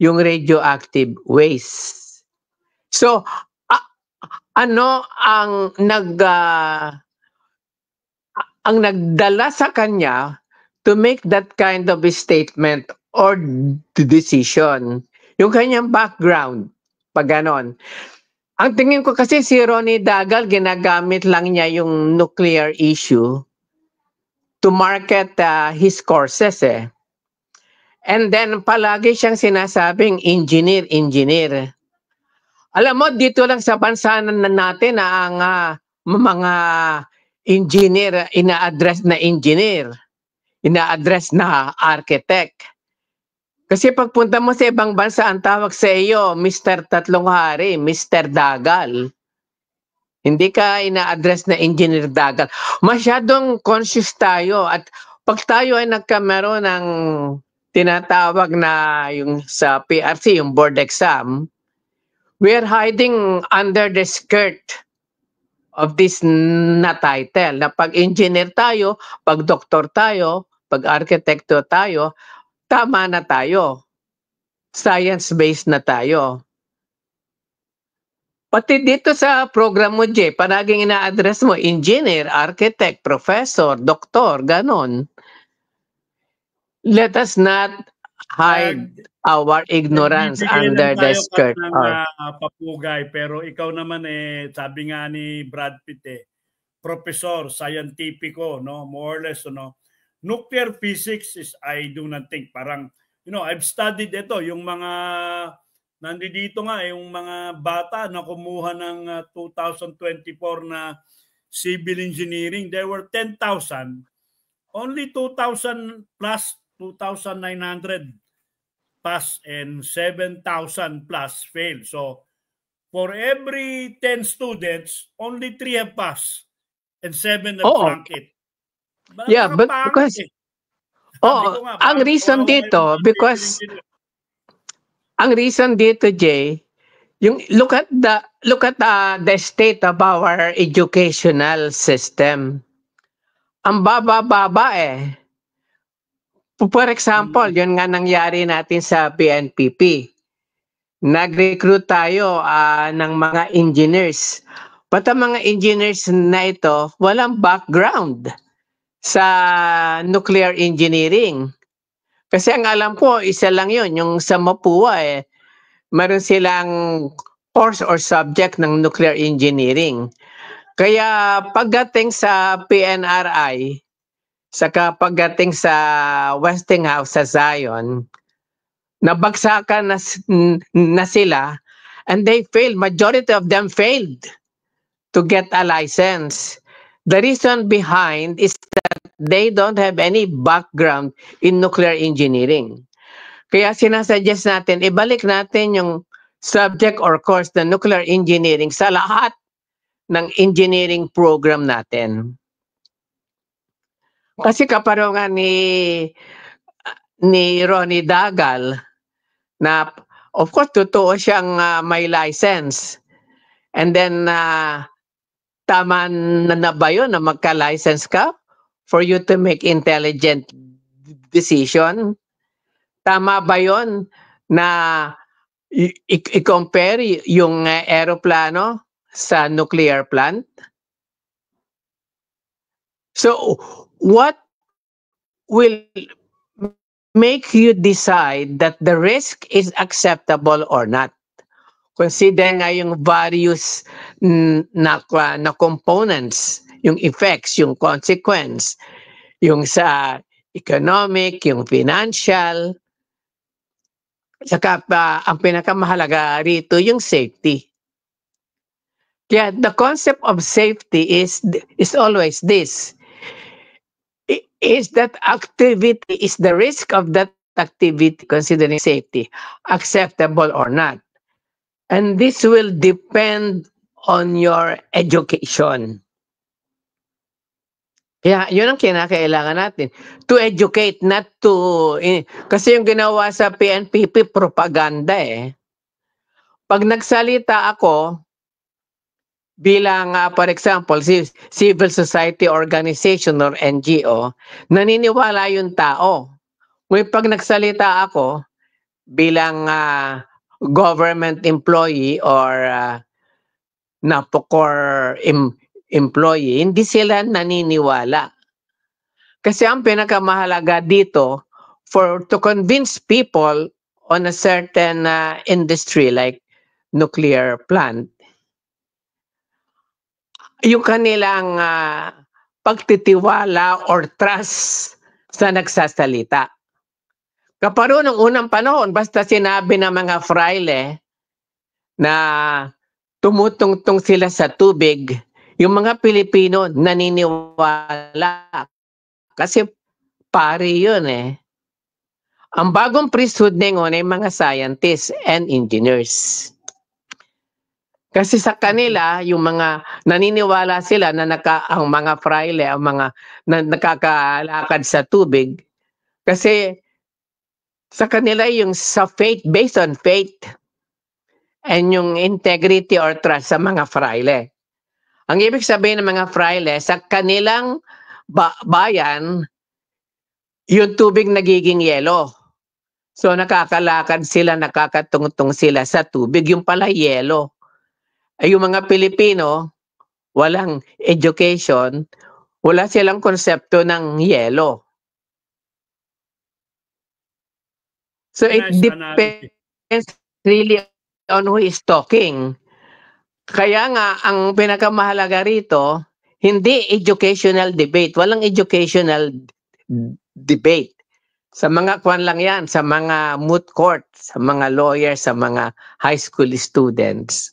yung radioactive waste. So, ano ang nagdala sa kanya to make that kind of a statement or decision? Yung kanyang background, pag ganon. Ang tingin ko kasi si Ronnie Dagal, ginagamit lang niya yung nuclear issue to market his courses eh. And then palagi siyang sinasabing engineer. Alam mo, dito lang sa bansa natin na ang mga engineer, ina-address na architect. Kasi pagpunta mo sa ibang bansa, ang tawag sa iyo, Mr. Tatlong Hari, Mr. Dagal. Hindi ka ina-address na Engineer Dagal. Masyadong conscious tayo at pag tayo ay nagkameron ng tinatawag na yung sa PRC, yung board exam, we are hiding under the skirt of this na title. Na pag engineer tayo, pag doktor tayo, pag arkitekto tayo, tama na tayo. Science-based na tayo. Pati dito sa program mo, Jay, palaging ina-address mo, engineer, architect, professor, doktor, ganon. Let us not hide our ignorance under the skirt. Papugay, pero ikaw naman sabi nga ni Brad Pitt professor, scientifico, no? More or less, no? Nuclear physics is, I do not think, parang, I've studied ito, yung mga, nandito nga, yung mga bata na kumuha ng 2024 na civil engineering, there were 10,000, only 2,000 plus 2,900 pass and 7,000 plus fail. So, for every 10 students, only 3 have passed and 7 have flunked it. Yeah, but because ang reason dito, because ang reason dito, Jay, yung look at the state of our educational system. Ang baba For example, yun nga nangyari natin sa PNPP. Nag-recruit tayo ng mga engineers. But ang mga engineers na ito, walang background sa nuclear engineering. Kasi ang alam ko, isa lang yun, yung sa Mapua meron silang course or subject ng nuclear engineering. Kaya pagdating sa PNRI, saka pagdating sa Westinghouse sa Zion, nabagsakan na sila and they failed. Majority of them failed to get a license. The reason behind is that they don't have any background in nuclear engineering. Kaya sinasuggest natin, ibalik natin yung subject or course na nuclear engineering sa lahat ng engineering program natin. Kasi kaparongan ni Ronnie Dagal na of course totoo siyang may license. And then tama na ba yun na magka-license ka for you to make intelligent decision? Tama ba yun na i-compare yung aeroplano sa nuclear plant? So, what will make you decide that the risk is acceptable or not? Consider nga yung various na components, yung effects, yung consequence, yung sa economic, yung financial, saka pa ang pinakamahalaga rito yung safety. Kaya the concept of safety is always this. Is that activity, is the risk of that activity considering safety acceptable or not? And this will depend on your education. Kaya yun ang kinakailangan natin. To educate, not to... kasi yung ginawa sa PNPP, propaganda eh. Pag nagsalita ako, bilang, for example, civil society organization or NGO, naniniwala yung tao. Ngayon pag nagsalita ako, bilang government employee or NAPOCOR employee, hindi sila naniniwala. Kasi ang pinakamahalaga dito, to convince people on a certain industry like nuclear plant, yung kanilang pagtitiwala or trust sa nagsasalita. Kaparo ng unang panahon, basta sinabi ng mga fraile na tumutungtong sila sa tubig, yung mga Pilipino naniniwala. Kasi pare yun eh. Ang bagong priesthood ngayon ay mga scientists and engineers. Kasi sa kanila, yung mga naniniwala sila na ang mga fraile, ang mga nakakalakad sa tubig, kasi sa kanila yung sa faith, based on faith, and yung integrity or trust sa mga fraile. Ang ibig sabihin ng mga fraile, sa kanilang bayan, yung tubig nagiging yelo. So nakakalakad sila, nakakatungtong sila sa tubig, yung pala yelo. Ay yung mga Pilipino, walang education, wala silang konsepto ng yelo. So it depends really on who is talking. Kaya nga, ang pinakamahalaga rito, hindi educational debate. Walang educational debate. Sa mga kwan lang yan, sa mga moot court, sa mga lawyers, sa mga high school students.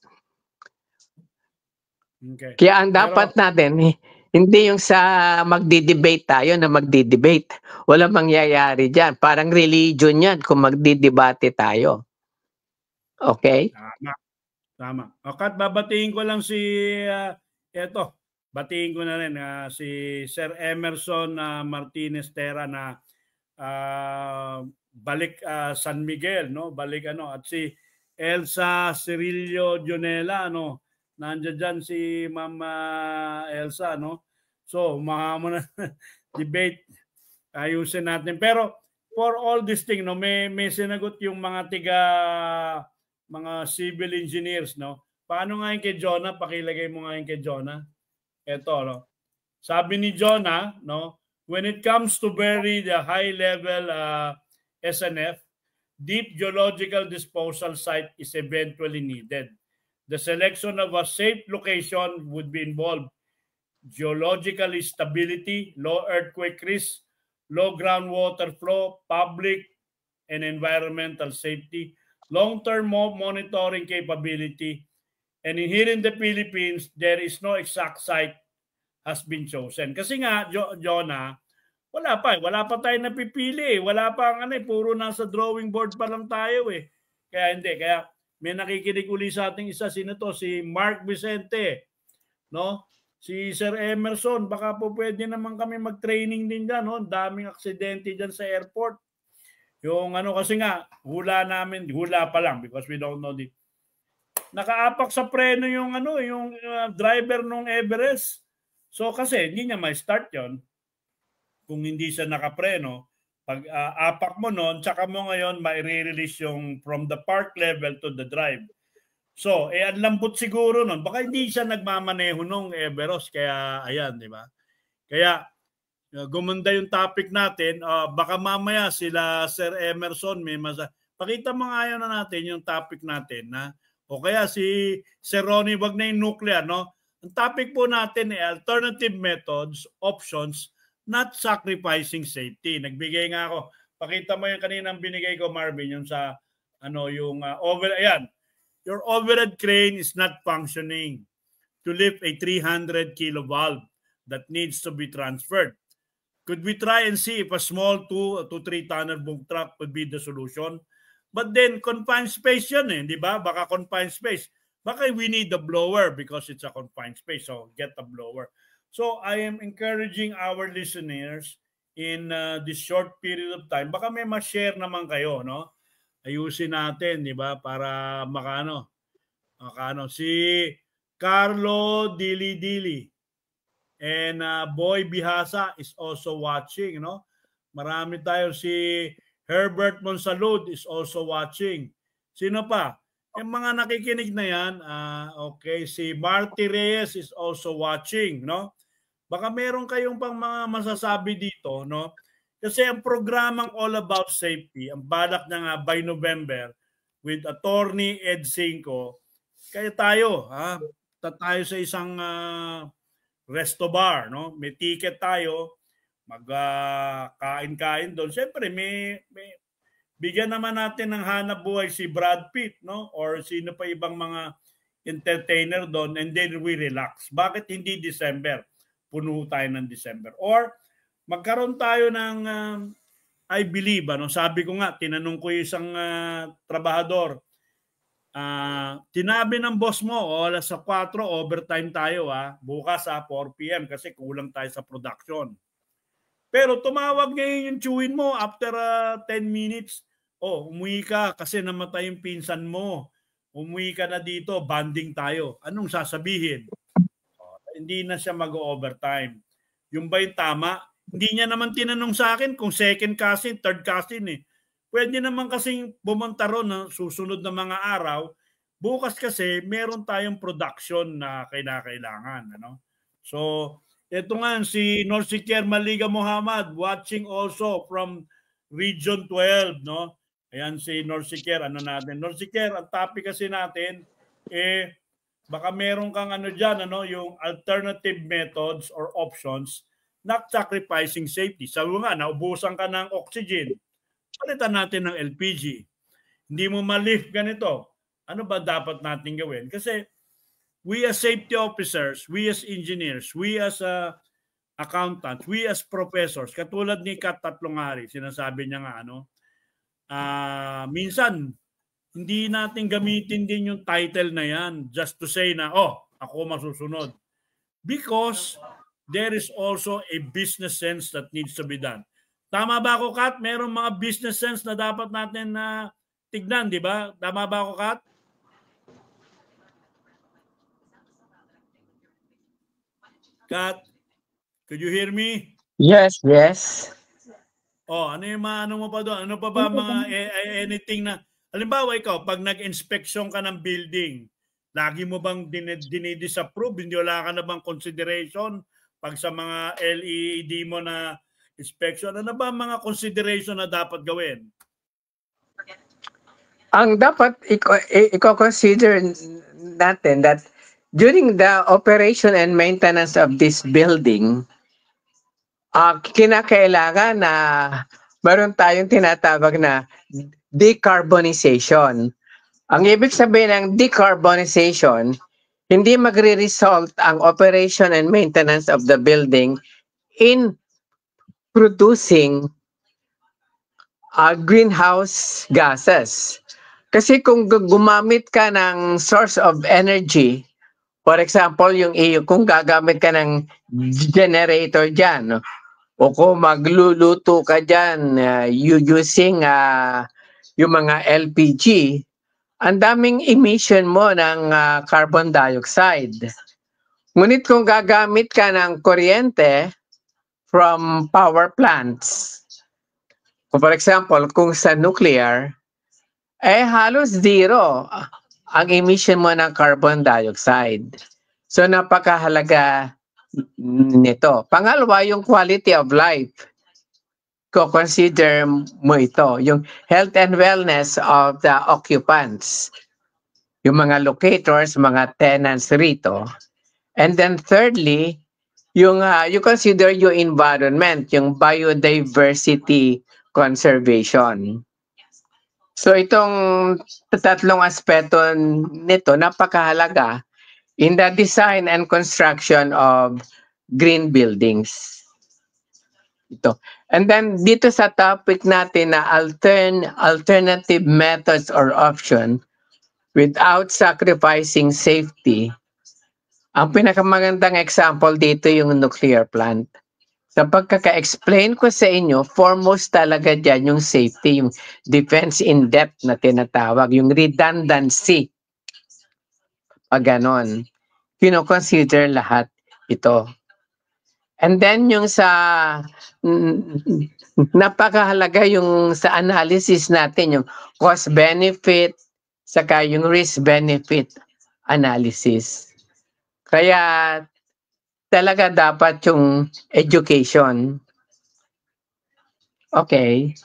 Okay. Kaya ang dapat natin, hindi yung sa magdi-debate tayo na magdi-debate. Walang mangyayari dyan. Parang religion yan kung magdi-debate tayo. Okay? Tama. At babatiin ko lang batiin ko na rin si Sir Emerson Martinez Terra na balik San Miguel, no? Balik at si Elsa Cirillo Jonela, nandiyan dyan si Mama Elsa, no? So, mo na debate, ayusin natin. Pero for all this thing, no, may sinagot yung mga civil engineers, no? Paano nga yung kay Jonah? Pakilagay mo nga yung kay Jonah. Ito, no? Sabi ni Jonah, no? When it comes to bury the high-level SNF, deep geological disposal site is eventually needed. The selection of a safe location would be involved geological stability, low earthquake risk, low groundwater flow, public and environmental safety, long-term monitoring capability, and here in the Philippines, there is no exact site has been chosen. Kasi nga, Jonah, wala pa tayo napipili eh. Wala pa puro nasa drawing board pa lang tayo eh. Kaya may nakikinig uli sa ating isa, sino to? Si Mark Vicente, no? Si Sir Emerson, baka po pwede naman kami mag-training din dyan, no? Daming aksidente dyan sa airport. Yung kasi nga, hula pa lang because we don't know nakaapak sa preno yung yung driver nung Everest. So kasi hindi niya ma-start yon kung hindi siya nakapreno. Pag apak mo noon, tsaka mo ngayon ma-release yung from the park level to the drive. So, ang lambot siguro noon. Baka hindi siya nagmamaneho nung Everest. Kaya, ayan, di ba? Kaya gumanda yung topic natin. Baka mamaya sila Sir Emerson may pakita mo nga na natin yung topic natin na o kaya si Sir Ronnie, wag na yung nuclear, no? Ang topic po natin ay alternative methods, options, not sacrificing safety. Nagbigay nga ako. Pakita mo yung kaninang binigay ko, Marvin, yung sa yung ayan. Your overhead crane is not functioning to lift a 300 kilo valve that needs to be transferred. Could we try and see if a small 2 to 3 tonner boom truck would be the solution? But then, confined space yun di ba? Baka confined space. Baka we need the blower because it's a confined space. So, get the blower. So, I am encouraging our listeners in this short period of time. Baka may ma-share naman kayo, no? Ayusin natin, di ba? Para makano. Si Carlo Dili and Boy Bihasa is also watching, no? Marami tayo. Si Herbert Monsalud is also watching. Sino pa? Yung mga nakikinig na yan, okay, si Marty Reyes is also watching, no? Baka meron kayong pang mga masasabi dito, no? Kasi ang programang All About Safety, ang balak na nga by November with Attorney Ed Cinco, kaya tayo, tayo sa isang resto bar, no? May ticket tayo, magkain-kain doon. Siyempre, may bigyan naman natin ng hanap buhay si Brad Pitt, no? Or sino pa ibang mga entertainer doon, and then we relax. Bakit hindi December? Puno tayo ng December. Or magkaroon tayo ng I believe, sabi ko nga, tinanong ko yung isang trabahador, tinabi ng boss mo, alas sa 4, overtime tayo bukas 4 p.m. kasi kulang tayo sa production. Pero tumawag ngayon yung chewin mo after 10 minutes, umuwi ka kasi namatay yung pinsan mo. Umuwi ka na dito, banding tayo. Anong sasabihin? Hindi na siya mag-overtime. Yung ba yung tama? Hindi niya naman tinanong sa akin kung second cousin, third cousin Pwede naman kasing bumunta ron na susunod na mga araw. Bukas kasi meron tayong production na kailangan. So, ito nga si Norsiker Maliga Muhammad watching also from Region 12. No? Ayan si Norsiker. Natin? Norsiker, ang topic kasi natin, baka meron kang dyan, yung alternative methods or options not sacrificing safety. Sabi nga, naubusan ka ng oxygen. Palitan natin ng LPG. Hindi mo ma-lift ganito. Ano ba dapat natin gawin? Kasi we as safety officers, we as engineers, we as accountants, we as professors, katulad ni Kat Tatlongari, sinasabi niya nga, minsan, hindi natin gamitin din yung title na yan just to say na, ako masusunod. Because there is also a business sense that needs to be done. Tama ba ako, Kat? Merong mga business sense na dapat natin tignan, di ba? Tama ba ako, Kat? Kat, could you hear me? Yes, yes. Ano yung ano mo pa doon? Ano pa ba mga anything na, halimbawa ikaw, pag nag-inspection ka ng building, lagi mo bang dinidisapprove? Hindi wala ka na bang consideration pag sa mga LED mo na inspection? Ano ba mga consideration na dapat gawin? Ang dapat i-consider natin that during the operation and maintenance of this building, kinakailangan na meron tayong tinatawag na decarbonization. Ang ibig sabihin ng decarbonization, hindi magre-result ang operation and maintenance of the building in producing greenhouse gases. Kasi kung gumamit ka ng source of energy, for example, kung gagamit ka ng generator dyan, o kung magluluto ka dyan using yung mga LPG, ang daming emission mo ng carbon dioxide. Ngunit kung gagamit ka ng kuryente from power plants, for example, kung sa nuclear, halos zero ang emission mo ng carbon dioxide. So napakahalaga nito. Pangalawa, yung quality of life. Consider mo ito, yung health and wellness of the occupants, yung mga locators, mga tenants rito. And then thirdly, yung you consider yung environment, yung biodiversity conservation. So itong tatlong aspeto nito napakahalaga in the design and construction of green buildings. Ito. And then dito sa topic natin na alternative methods or option without sacrificing safety, ang pinakamagandang example dito yung nuclear plant. Sa pagkaka-explain ko sa inyo, foremost talaga dyan yung safety, yung defense in depth na tinatawag, yung redundancy. Pag ganon, kino-consider lahat ito. And then yung sa napakahalaga yung sa analysis natin, yung cost-benefit, saka yung risk-benefit analysis. Kaya talaga dapat yung education. Okay.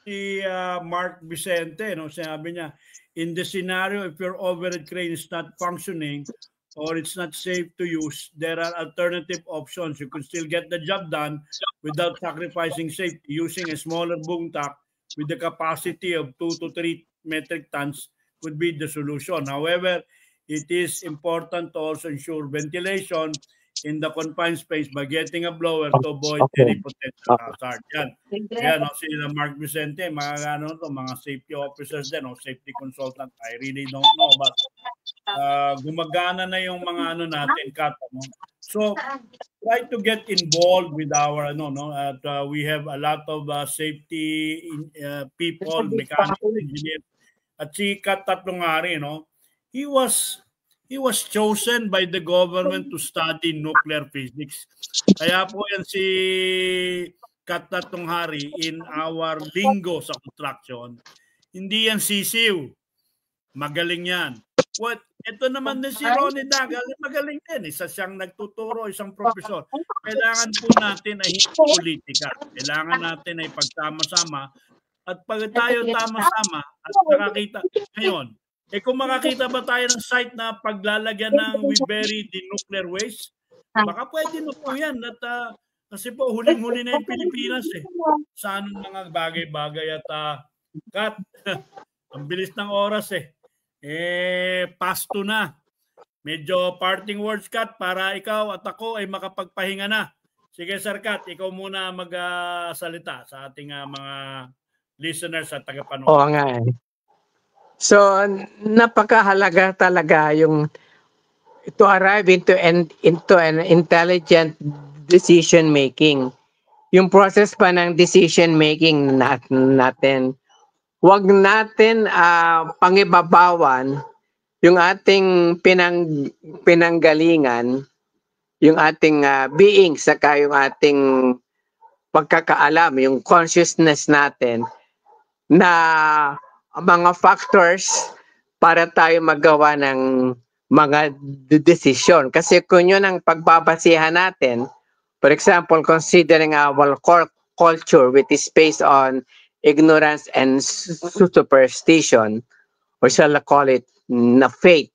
Si Mark Vicente, no, sinabi niya, in the scenario, if your overhead crane is not functioning or it's not safe to use, there are alternative options. You can still get the job done without sacrificing safety using a smaller boom tack with the capacity of 2 to 3 metric tons would be the solution. However, it is important to also ensure ventilation in the confined space by getting a blower to avoid any potential hazard. Yan. Yan, no, si Mark Vicente, mga, mga safety officers din, safety consultant. I really don't know, but gumagana na yung mga natin, Kat. So, try to get involved with our, we have a lot of safety people, mechanical engineers. At si Kat Tatlongari, he was chosen by the government to study nuclear physics. Kaya po yan si Kat Tatlongari in our lingo sa construction. Hindi yan sisiw. Magaling yan. Ito naman din si Ronnie Dagal, magaling din. Isa siyang nagtuturo, isang profesor. Kailangan po natin ay hindi politika. Kailangan natin ay pagsama-sama. At pag tayo tama-sama at nakakita ngayon, kung makakita ba tayo ng site na paglalagyan ng we bury the nuclear waste, baka pwede na po yan. At, kasi po, huling-huli na yung Pilipinas sa anong mga bagay-bagay at Kat, ang bilis ng oras pasto na. Medyo parting words, Kat, para ikaw at ako ay makapagpahinga na. Sige, Sir Kat, ikaw muna magsalita sa ating mga listeners at tagapanood. Oo nga. So, napakahalaga talaga yung to arrive into an intelligent decision making. Yung process pa ng decision making natin, wag natin pangibabawan yung ating pinanggalingan, yung ating being, saka yung ating pagkakaalam, yung consciousness natin na mga factors para tayo magawa ng mga desisyon. Kasi kung yun ang pagbabasihan natin, for example, considering our culture which is based on ignorance and superstition, or shall I call it na faith,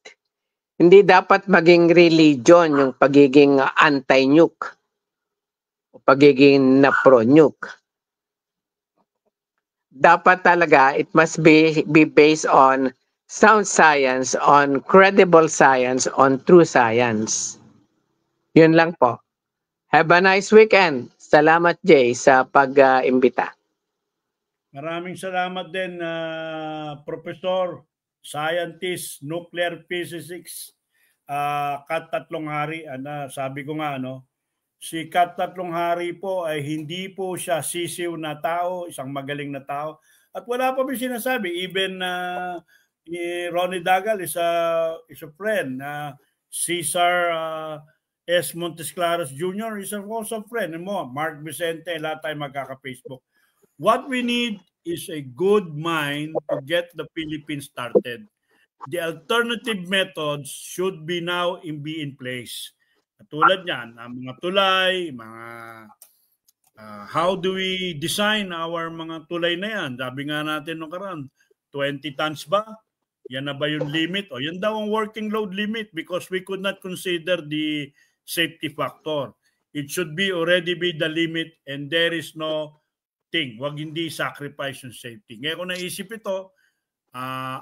hindi dapat maging religion yung pagiging anti-nuke o pagiging na pro-nuke. Dapat talaga, it must be based on sound science, on credible science, on true science. Yun lang po. Have a nice weekend. Salamat, Jay, sa pag-imbita. Maraming salamat din, Professor, Scientist, Nuclear Physics, Kat Tatlongari. Sabi ko nga, si Kat Tatlongari po ay hindi po siya sisiw na tao, isang magaling na tao. At wala pa ba sinasabi, even Ronnie Dagal is a friend. Cesar S. Montesclaros Jr. is also a friend. Mark Vicente, lahat tayo magkaka-Facebook. What we need is a good mine to get the Philippines started. The alternative methods should be now be in place. Tulad yan, ang mga tulay, mga how do we design our mga tulay na yan? Sabi nga natin nung karan, 20 tons ba? Yan na ba yung limit? O yan daw ang working load limit because we could not consider the safety factor. It should be already be the limit and there is no thing. Wag hindi sacrifice yung safety. Ngayon kung naisip ito,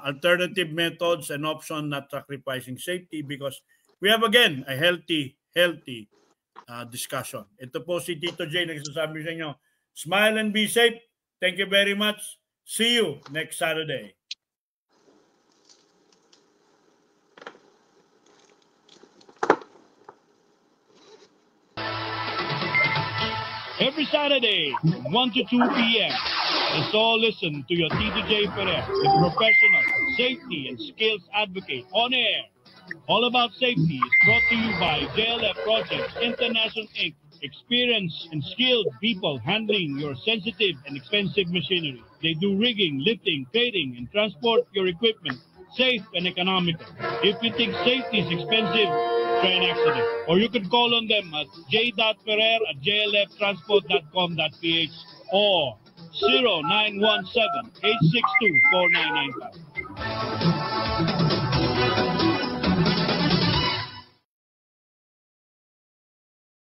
alternative methods and option not sacrificing safety because we have again a healthy discussion. Ito po si Tito J nagsasabi sa inyo, smile and be safe. Thank you very much. See you next Saturday. Every Saturday, 1 to 2 p.m. Let's all listen to your TJ Perez, the professional safety and skills advocate on air. All About Safety is brought to you by JLF Projects International Inc. Experienced and skilled people handling your sensitive and expensive machinery. They do rigging, lifting, crating, and transport your equipment safe and economical. If you think safety is expensive, try an accident. Or you could call on them at j.ferrer@jlftransport.com.ph or 0917-862-4995.